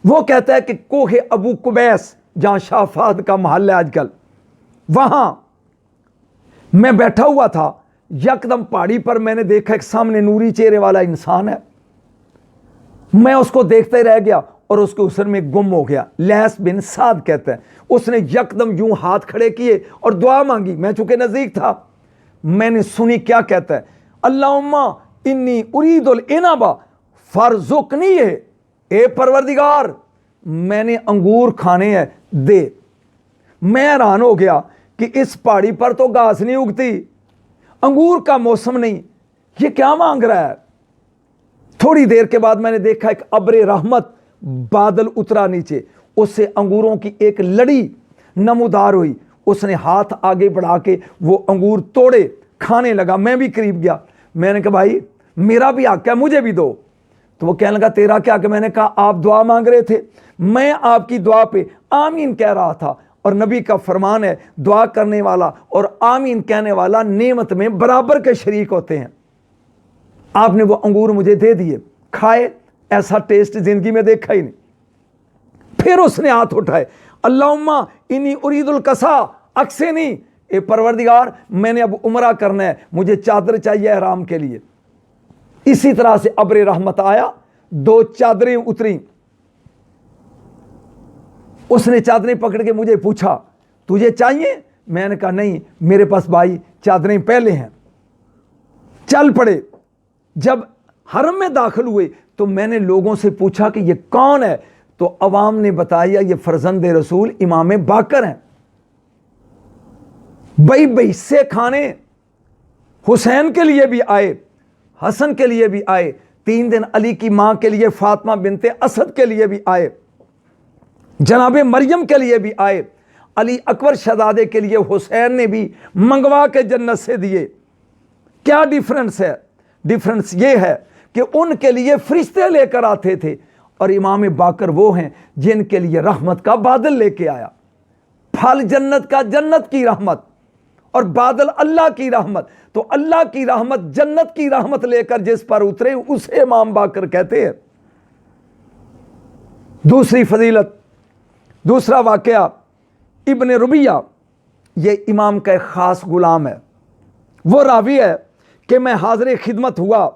वो कहता है कि कोहे अबू कुबैस, जहां शाह फहद का महल है आजकल, वहां मैं बैठा हुआ था, यकदम पहाड़ी पर मैंने देखा एक सामने नूरी चेहरे वाला इंसान है। मैं उसको देखते ही रह गया और उसके उसर में गुम हो गया। लैस बिन साद कहता है, उसने यकदम यूं हाथ खड़े किए और दुआ मांगी। मैं चूंकि नजदीक था, मैंने सुनी क्या कहता है, अल्लाहुम्मा इन्नी उरीदुल इनाबा फरजुकनी है, ए परवरदिगार मैंने अंगूर खाने हैं दे। मैं हैरान हो गया कि इस पहाड़ी पर तो घास नहीं उगती, अंगूर का मौसम नहीं, ये क्या मांग रहा है। थोड़ी देर के बाद मैंने देखा एक अब्रे रहमत बादल उतरा नीचे, उससे अंगूरों की एक लड़ी नमूदार हुई। उसने हाथ आगे बढ़ा के वो अंगूर तोड़े, खाने लगा। मैं भी करीब गया, मैंने कहा भाई मेरा भी हक है, मुझे भी दो। तो वो कहने लगा तेरा क्या हक है। मैंने कहा आप दुआ मांग रहे थे, मैं आपकी दुआ पे आमीन कह रहा था। और नबी का फरमान है दुआ करने वाला और आमीन कहने वाला नेमत में बराबर के शरीक होते हैं। आपने वो अंगूर मुझे दे दिए, खाए, ऐसा टेस्ट जिंदगी में देखा ही नहीं। फिर उसने हाथ उठाए, अल्लाहुम्मा इन्नी उरीदुल कसा अक्सेनी, ए परवरदिगार मैंने अब उमरा करना है, मुझे चादर चाहिए ihram के लिए। इसी तरह से अब्रे रहमत आया, 2 चादरें उतरी। उसने चादरें पकड़ के मुझे पूछा तुझे चाहिए। मैंने कहा नहीं मेरे पास भाई चादरें पहले हैं। चल पड़े। जब हरम में दाखिल हुए तो मैंने लोगों से पूछा कि ये कौन है, तो अवाम ने बताया ये फरजंद रसूल इमाम बाकर हैं। बई से खाने हुसैन के लिए भी आए, हसन के लिए भी आए, 3 दिन अली की मां के लिए फातिमा बिनते असद के लिए भी आए, जनाबे मरियम के लिए भी आए, अली अकबर शहजादे के लिए हुसैन ने भी मंगवा के जन्नत से दिए। क्या डिफरेंस है? डिफरेंस ये है कि उनके लिए फरिश्ते लेकर आते थे और इमाम बाकर वो हैं जिनके लिए रहमत का बादल लेके आया। फल जन्नत का, जन्नत की रहमत, और बादल अल्लाह की रहमत। तो अल्लाह की रहमत, जन्नत की रहमत लेकर जिस पर उतरे उसे इमाम बाकर कहते हैं। दूसरी फजीलत, दूसरा वाकया, इब्ने रुबिया ये इमाम का एक ख़ास गुलाम है। वो रावी है कि मैं हाज़िर खिदमत हुआ,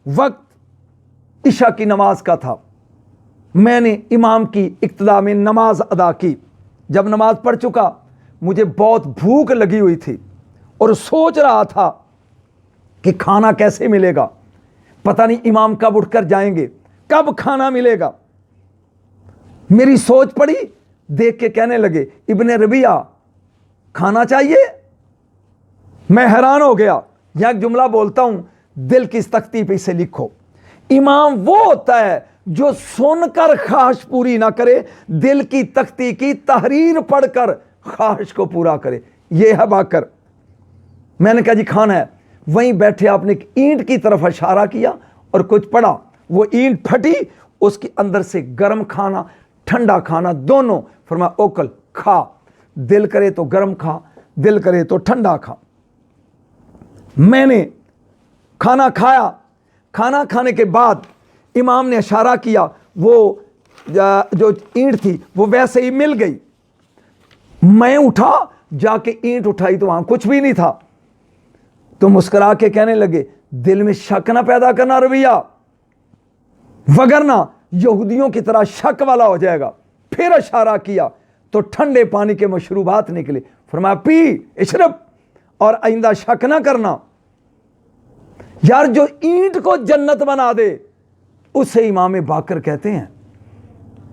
वक्त इशा की नमाज का था। मैंने इमाम की इक्तदा में नमाज अदा की। जब नमाज पढ़ चुका मुझे बहुत भूख लगी हुई थी और सोच रहा था कि खाना कैसे मिलेगा, पता नहीं इमाम कब उठकर जाएंगे, कब खाना मिलेगा। मेरी सोच पड़ी, देख के कहने लगे इब्ने रबिया खाना चाहिए। मैं हैरान हो गया। यहां एक जुमला बोलता हूं, दिल की इस तख्ती पे इसे लिखो। इमाम वो होता है जो सुनकर ख्वाहिश पूरी ना करे, दिल की तख्ती की तहरीर पढ़कर ख्वाहिश को पूरा करे। ये है बाकर। मैंने कहा जी खाना है। वहीं बैठे आपने एक ईंट की तरफ इशारा किया और कुछ पड़ा, वो ईंट फटी, उसके अंदर से गर्म खाना ठंडा खाना दोनों, फरमाया ओकल खा, दिल करे तो गर्म खा, दिल करे तो ठंडा खा। मैंने खाना खाया। खाना खाने के बाद इमाम ने इशारा किया, वो जो ईंट थी वो वैसे ही मिल गई। मैं उठा, जाके ईंट उठाई तो वहां कुछ भी नहीं था। तो मुस्कुरा के कहने लगे, दिल में शक ना पैदा करना रवैया, वगरना यहूदियों की तरह शक वाला हो जाएगा। फिर इशारा किया तो ठंडे पानी के मशरूबात निकले। फरमाया पी इशरब, और आइंदा शक ना करना। यार जो ईंट को जन्नत बना दे उसे इमाम बाकर कहते हैं।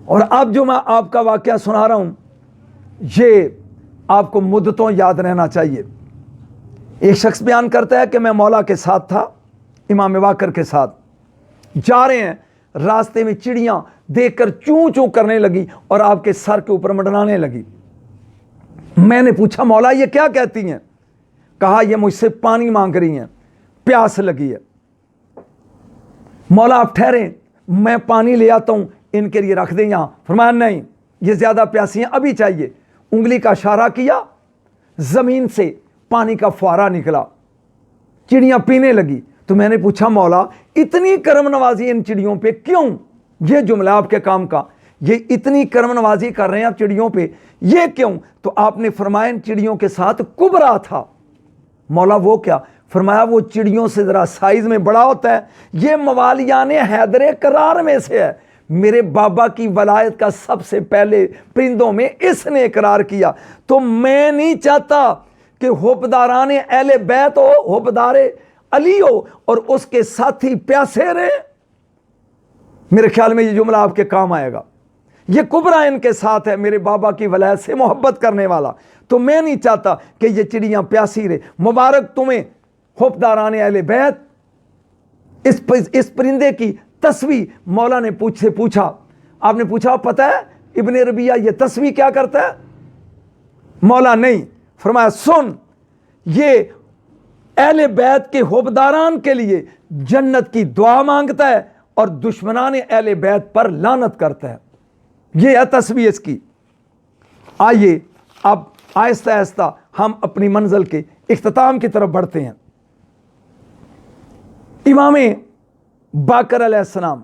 और अब जो मैं आपका वाकया सुना रहा हूं, ये आपको मुद्दतों याद रहना चाहिए। एक शख्स बयान करता है कि मैं मौला के साथ था, इमाम बाकर के साथ जा रहे हैं, रास्ते में चिड़ियां देखकर चूं चूं करने लगी और आपके सर के ऊपर मंडराने लगी। मैंने पूछा मौला ये क्या कहती हैं? कहा ये मुझसे पानी मांग रही हैं, प्यास लगी है। मौला आप ठहरें, मैं पानी ले आता हूं, इनके लिए रख दें यहां। फरमाया नहीं, ये ज्यादा प्यासी हैं, अभी चाहिए। उंगली का इशारा किया, जमीन से पानी का फुहारा निकला, चिड़ियां पीने लगी। तो मैंने पूछा मौला इतनी करम नवाजी इन चिड़ियों पे क्यों? ये जुमला आपके काम का, ये इतनी करम नवाजी कर रहे हैं आप चिड़ियों पे, ये क्यों? तो आपने फरमाया इन चिड़ियों के साथ कुबरा था। मौला वो क्या? फरमाया वो चिड़ियों से जरा साइज में बड़ा होता है, ये मवालियान हैदर करार में से है। मेरे बाबा की वलायत का सबसे पहले परिंदों में इसने इकरार किया। तो मैं नहीं चाहता कि हुब्बदारान अहले बैत हो, हुब्बदारे अली हो और उसके साथी प्यासे रहे। मेरे ख्याल में ये जुमला आपके काम आएगा। ये कुबरा इनके साथ है, मेरे बाबा की वलायत से मोहब्बत करने वाला। तो मैं नहीं चाहता कि ये चिड़ियां प्यासी रहे। मुबारक तुम्हें हुब्बदारान अहले बैत। इस परिंदे की तस्वीर मौला ने पूछा, आपने पूछा पता है इब्ने रबिया ये तस्वीर क्या करता है? मौला नहीं। फरमाया सुन, ये अहले बैत के हुब्बदारान के लिए जन्नत की दुआ मांगता है और दुश्मनान अहले बैत पर लानत करता है। ये है तस्वीर इसकी। आइए अब आहिस्ता आहिस्ता हम अपनी मंजिल के इख्तिताम की तरफ बढ़ते हैं। इमाम बाकर अलैहिस्सलाम,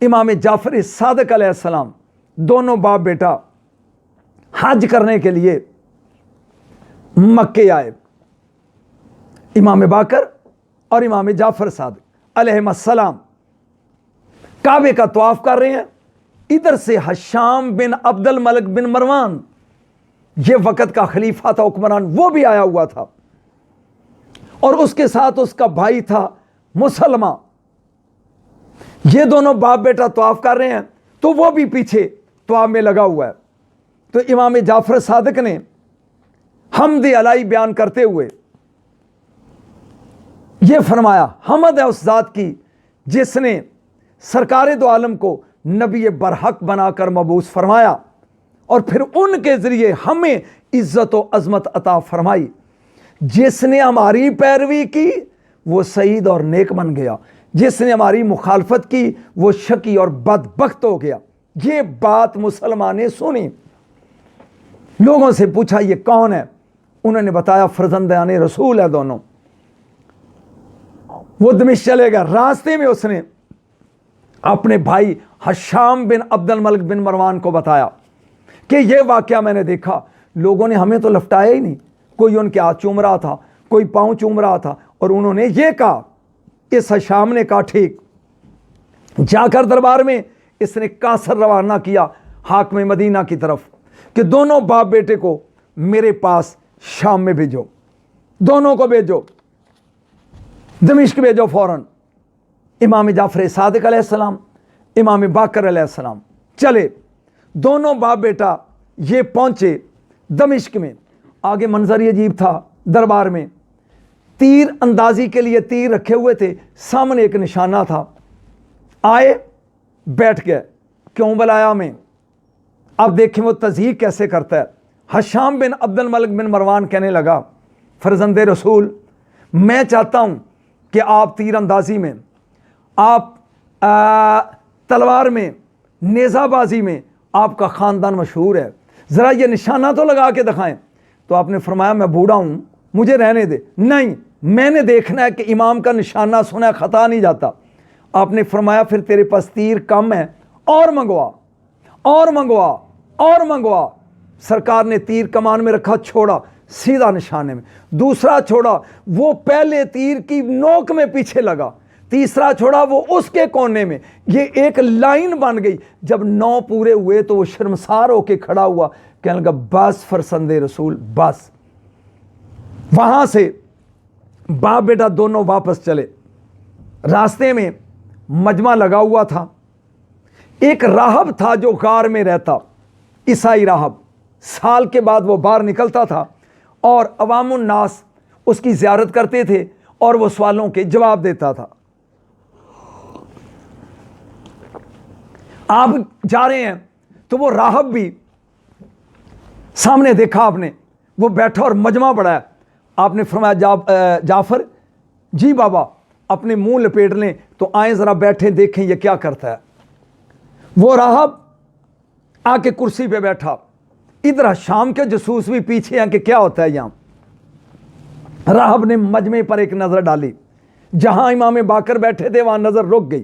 इमाम जाफर सादिक अलैहिस्सलाम, दोनों बाप बेटा हज करने के लिए मक्के आए। इमाम बाकर और इमाम जाफर सादिक अलैहिस्सलाम काबे का तवाफ कर रहे हैं। इधर से हशाम बिन अब्दुल मलिक बिन मरवान, ये वक़्त का खलीफा था, हुक्मरान, वो भी आया हुआ था और उसके साथ उसका भाई था मुसलमा। ये दोनों बाप बेटा तवाफ कर रहे हैं तो वो भी पीछे तवाफ में लगा हुआ है। तो इमाम जाफर सादिक ने हमद अलाई बयान करते हुए ये फरमाया, हमद है उस जात की जिसने सरकार दो आलम को नबी बरहक बनाकर मबूस फरमाया और फिर उनके जरिए हमें इज्जत व अजमत अता फरमाई। जिसने हमारी पैरवी की वो सईद और नेक बन गया, जिसने हमारी मुखालफत की वो शकी और बदबख्त हो गया। ये बात मुसलमान ने सुनी, लोगों से पूछा ये कौन है? उन्होंने बताया फरजंदान रसूल है दोनों। वो दमिश्क चले गया, रास्ते में उसने अपने भाई हशाम बिन अब्दुल मलिक बिन मरवान को बताया कि ये वाकया मैंने देखा, लोगों ने हमें तो लपटाया ही नहीं, कोई उनके हाथ चूम रहा था, कोई पांव चूम रहा था और उन्होंने ये कहा। इस हशाम ने कहा ठीक। जाकर दरबार में इसने कासर रवाना किया हाकिम मदीना की तरफ कि दोनों बाप बेटे को मेरे पास शाम में भेजो, दोनों को भेजो, दमिश्क भेजो फौरन। इमाम जाफर सादिक अलैहिस्सलाम, इमाम बाकर अलैहिस्सलाम चले, दोनों बाप बेटा ये पहुंचे दमिश्क में। आगे मंजर ये अजीब था, दरबार में तीर अंदाजी के लिए तीर रखे हुए थे, सामने एक निशाना था। आए बैठ गए, क्यों बुलाया हमें? अब देखें वो तज़हीक कैसे करता है। हशाम बिन अब्दुल मलिक बिन मरवान कहने लगा, फर्जंद रसूल, मैं चाहता हूँ कि आप तीर अंदाजी में, आप तलवार में, नेज़ाबाजी में आपका ख़ानदान मशहूर है, ज़रा ये निशाना तो लगा के दिखाएं। तो आपने फरमाया मैं बूढ़ा हूँ, मुझे रहने दे। नहीं, मैंने देखना है कि इमाम का निशाना सुना खता नहीं जाता। आपने फरमाया फिर तेरे पास तीर कम है, और मंगवा, और मंगवा, और मंगवा। सरकार ने तीर कमान में रखा, छोड़ा सीधा निशाने में, दूसरा छोड़ा वो पहले तीर की नोक में पीछे लगा, तीसरा छोड़ा वो उसके कोने में, ये एक लाइन बन गई। जब 9 पूरे हुए तो वो शर्मसार होके खड़ा हुआ, कहने लगा बस फरसंदे रसूल बस। वहां से बाप बेटा दोनों वापस चले। रास्ते में मजमा लगा हुआ था, एक राहब था जो गार में रहता, ईसाई राहब। साल के बाद वो बाहर निकलता था और अवामुन नास उसकी ज़ियारत करते थे और वो सवालों के जवाब देता था। आप जा रहे हैं तो वो राहब भी सामने देखा आपने, वो बैठा और मजमा बढ़ाया। आपने फरमाया जाफर जी बाबा अपने मुंह लपेट लें तो आए ज़रा बैठे देखें ये क्या करता है। वो राहब आके कुर्सी पे बैठा, इधर शाम के जसूस भी पीछे हैं कि क्या होता है यहाँ। राहब ने मजमे पर एक नज़र डाली, जहां इमाम बाकर बैठे थे वहां नज़र रुक गई।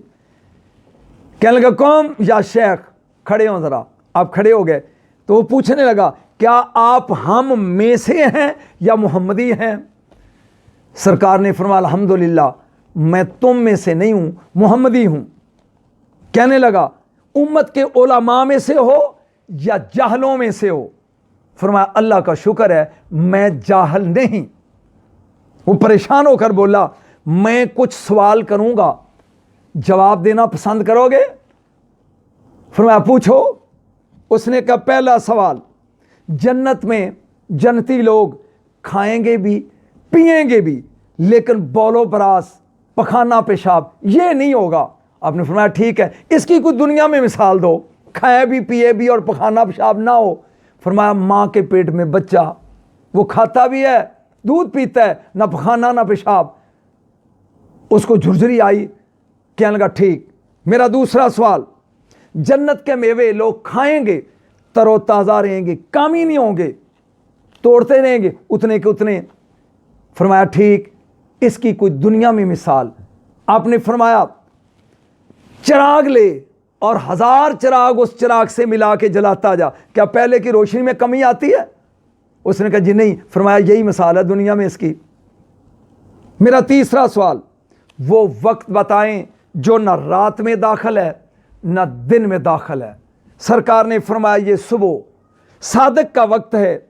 कहने लगा कौम या शेख खड़े हो ज़रा। आप खड़े हो गए तो वो पूछने लगा क्या आप हम में से हैं या मुहम्मदी हैं? सरकार ने फरमाया अल्हम्दुलिल्लाह मैं तुम में से नहीं हूं, मुहम्मदी हूं। कहने लगा उम्मत के उलमा में से हो या जाहलों में से हो? फरमाया अल्लाह का शुक्र है मैं जाहल नहीं। वो परेशान होकर बोला मैं कुछ सवाल करूंगा, जवाब देना पसंद करोगे? फरमाया पूछो। उसने कहा पहला सवाल, जन्नत में जन्नती लोग खाएंगे भी पिएंगे भी, लेकिन बौलो बरास पखाना पेशाब ये नहीं होगा। आपने फरमाया ठीक है, इसकी कुछ दुनिया में मिसाल दो, खाए भी पिए भी और पखाना पेशाब ना हो। फरमाया माँ के पेट में बच्चा, वो खाता भी है दूध पीता है, ना पखाना ना पेशाब, उसको झुरझुरी आई। कहने लगा ठीक। मेरा दूसरा सवाल, जन्नत के मेवे लोग खाएंगे तरोताज़ा रहेंगे, कामी नहीं होंगे, तोड़ते रहेंगे उतने के उतने। फरमाया ठीक, इसकी कोई दुनिया में मिसाल? आपने फरमाया चिराग ले और 1000 चिराग उस चिराग से मिला के जलाता जा, क्या पहले की रोशनी में कमी आती है? उसने कहा जी नहीं। फरमाया यही मिसाल है दुनिया में इसकी। मेरा तीसरा सवाल, वो वक्त बताएं जो न रात में दाखिल है न दिन में दाखिल है। सरकार ने फरमाया ये सुबह सादक का वक्त है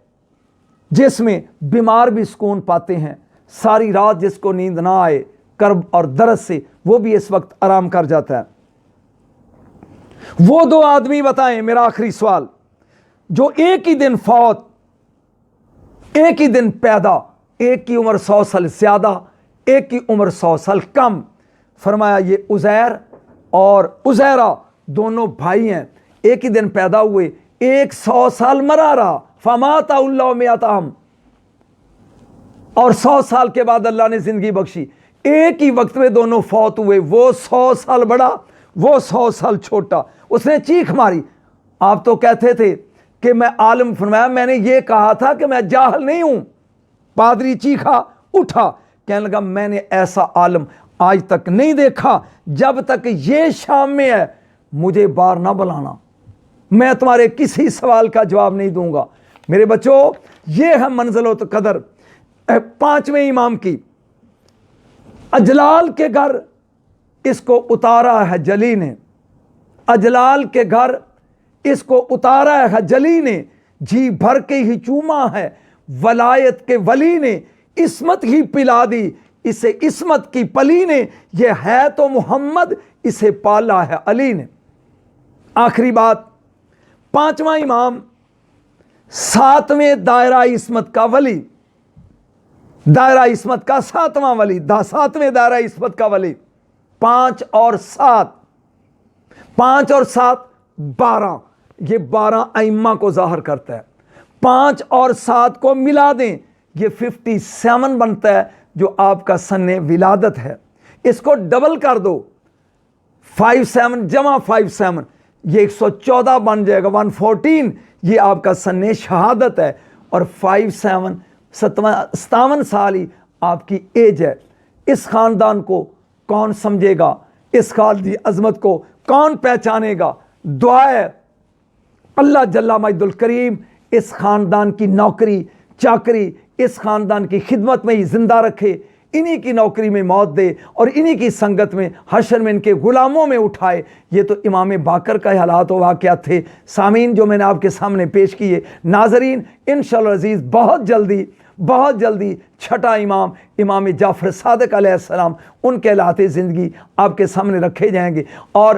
जिसमें बीमार भी सुकून पाते हैं, सारी रात जिसको नींद ना आए कर्ब और दर्द से वो भी इस वक्त आराम कर जाता है। वो 2 आदमी बताएं, मेरा आखिरी सवाल, जो एक ही दिन फौत, एक ही दिन पैदा, एक की उम्र 100 साल ज्यादा, एक की उम्र 100 साल कम। फरमाया ये उज़ैर और उज़ैरा दोनों भाई हैं, एक ही दिन पैदा हुए, एक 100 साल मरा रहा, फमाता उल्लाह में आता हम, और 100 साल के बाद अल्लाह ने जिंदगी बख्शी। एक ही वक्त में दोनों फौत हुए, वो 100 साल बड़ा, वो 100 साल छोटा। उसने चीख मारी, आप तो कहते थे कि मैं आलिम। फरमाया मैंने ये कहा था कि मैं जाहल नहीं हूं। पादरी चीखा, उठा, कहने लगा मैंने ऐसा आलिम आज तक नहीं देखा, जब तक ये शाम में है मुझे बाहर ना बुलाना, मैं तुम्हारे किसी सवाल का जवाब नहीं दूंगा। मेरे बच्चों ये है मंज़िलत कदर 5वें इमाम की। अजलाल के घर इसको उतारा है जली ने, अजलाल के घर इसको उतारा है जली ने, जी भर के ही चूमा है वलायत के वली ने, इस्मत ही पिला दी इसे इस्मत की पली ने, ये है तो मोहम्मद इसे पाला है अली ने। आखिरी बात, 5वां इमाम 7वें दायरा इस्मत का वली, दायरा इस्मत का 7वां वली, 7वें दायरा इस्मत का वली, 5 और 7 5 اور 7 12, یہ 12 ائمہ کو ظاہر کرتا ہے. 5 اور 7 کو ملا دیں یہ 57 بنتا ہے جو آپ کا سن ولادت ہے. اس کو ڈبل کر دو 57 جمع 57 یہ 114 بن جائے گا. 114 یہ آپ کا سن شہادت ہے اور 57 سال ہی آپ کی ایج ہے. اس خاندان کو کون سمجھے گا؟ اس خالدی عظمت کو کون پہچانے گا؟ دعا ہے اللہ جل مجد الکریم اس خاندان کی نوکری چاکری اس خاندان کی خدمت میں ہی زندہ رکھے، انہی کی نوکری میں موت دے اور انہی کی سنگت میں حشر میں ان کے غلاموں میں اٹھائے. یہ تو امام باقر کا حالات و واقعات تھے سامعین جو میں نے آپ کے سامنے پیش کیے. ناظرین انشاءاللہ عزیز بہت جلدی چھٹا امام جعفر صادق علیہ السلام ان کے حالات زندگی آپ کے سامنے رکھے جائیں گے اور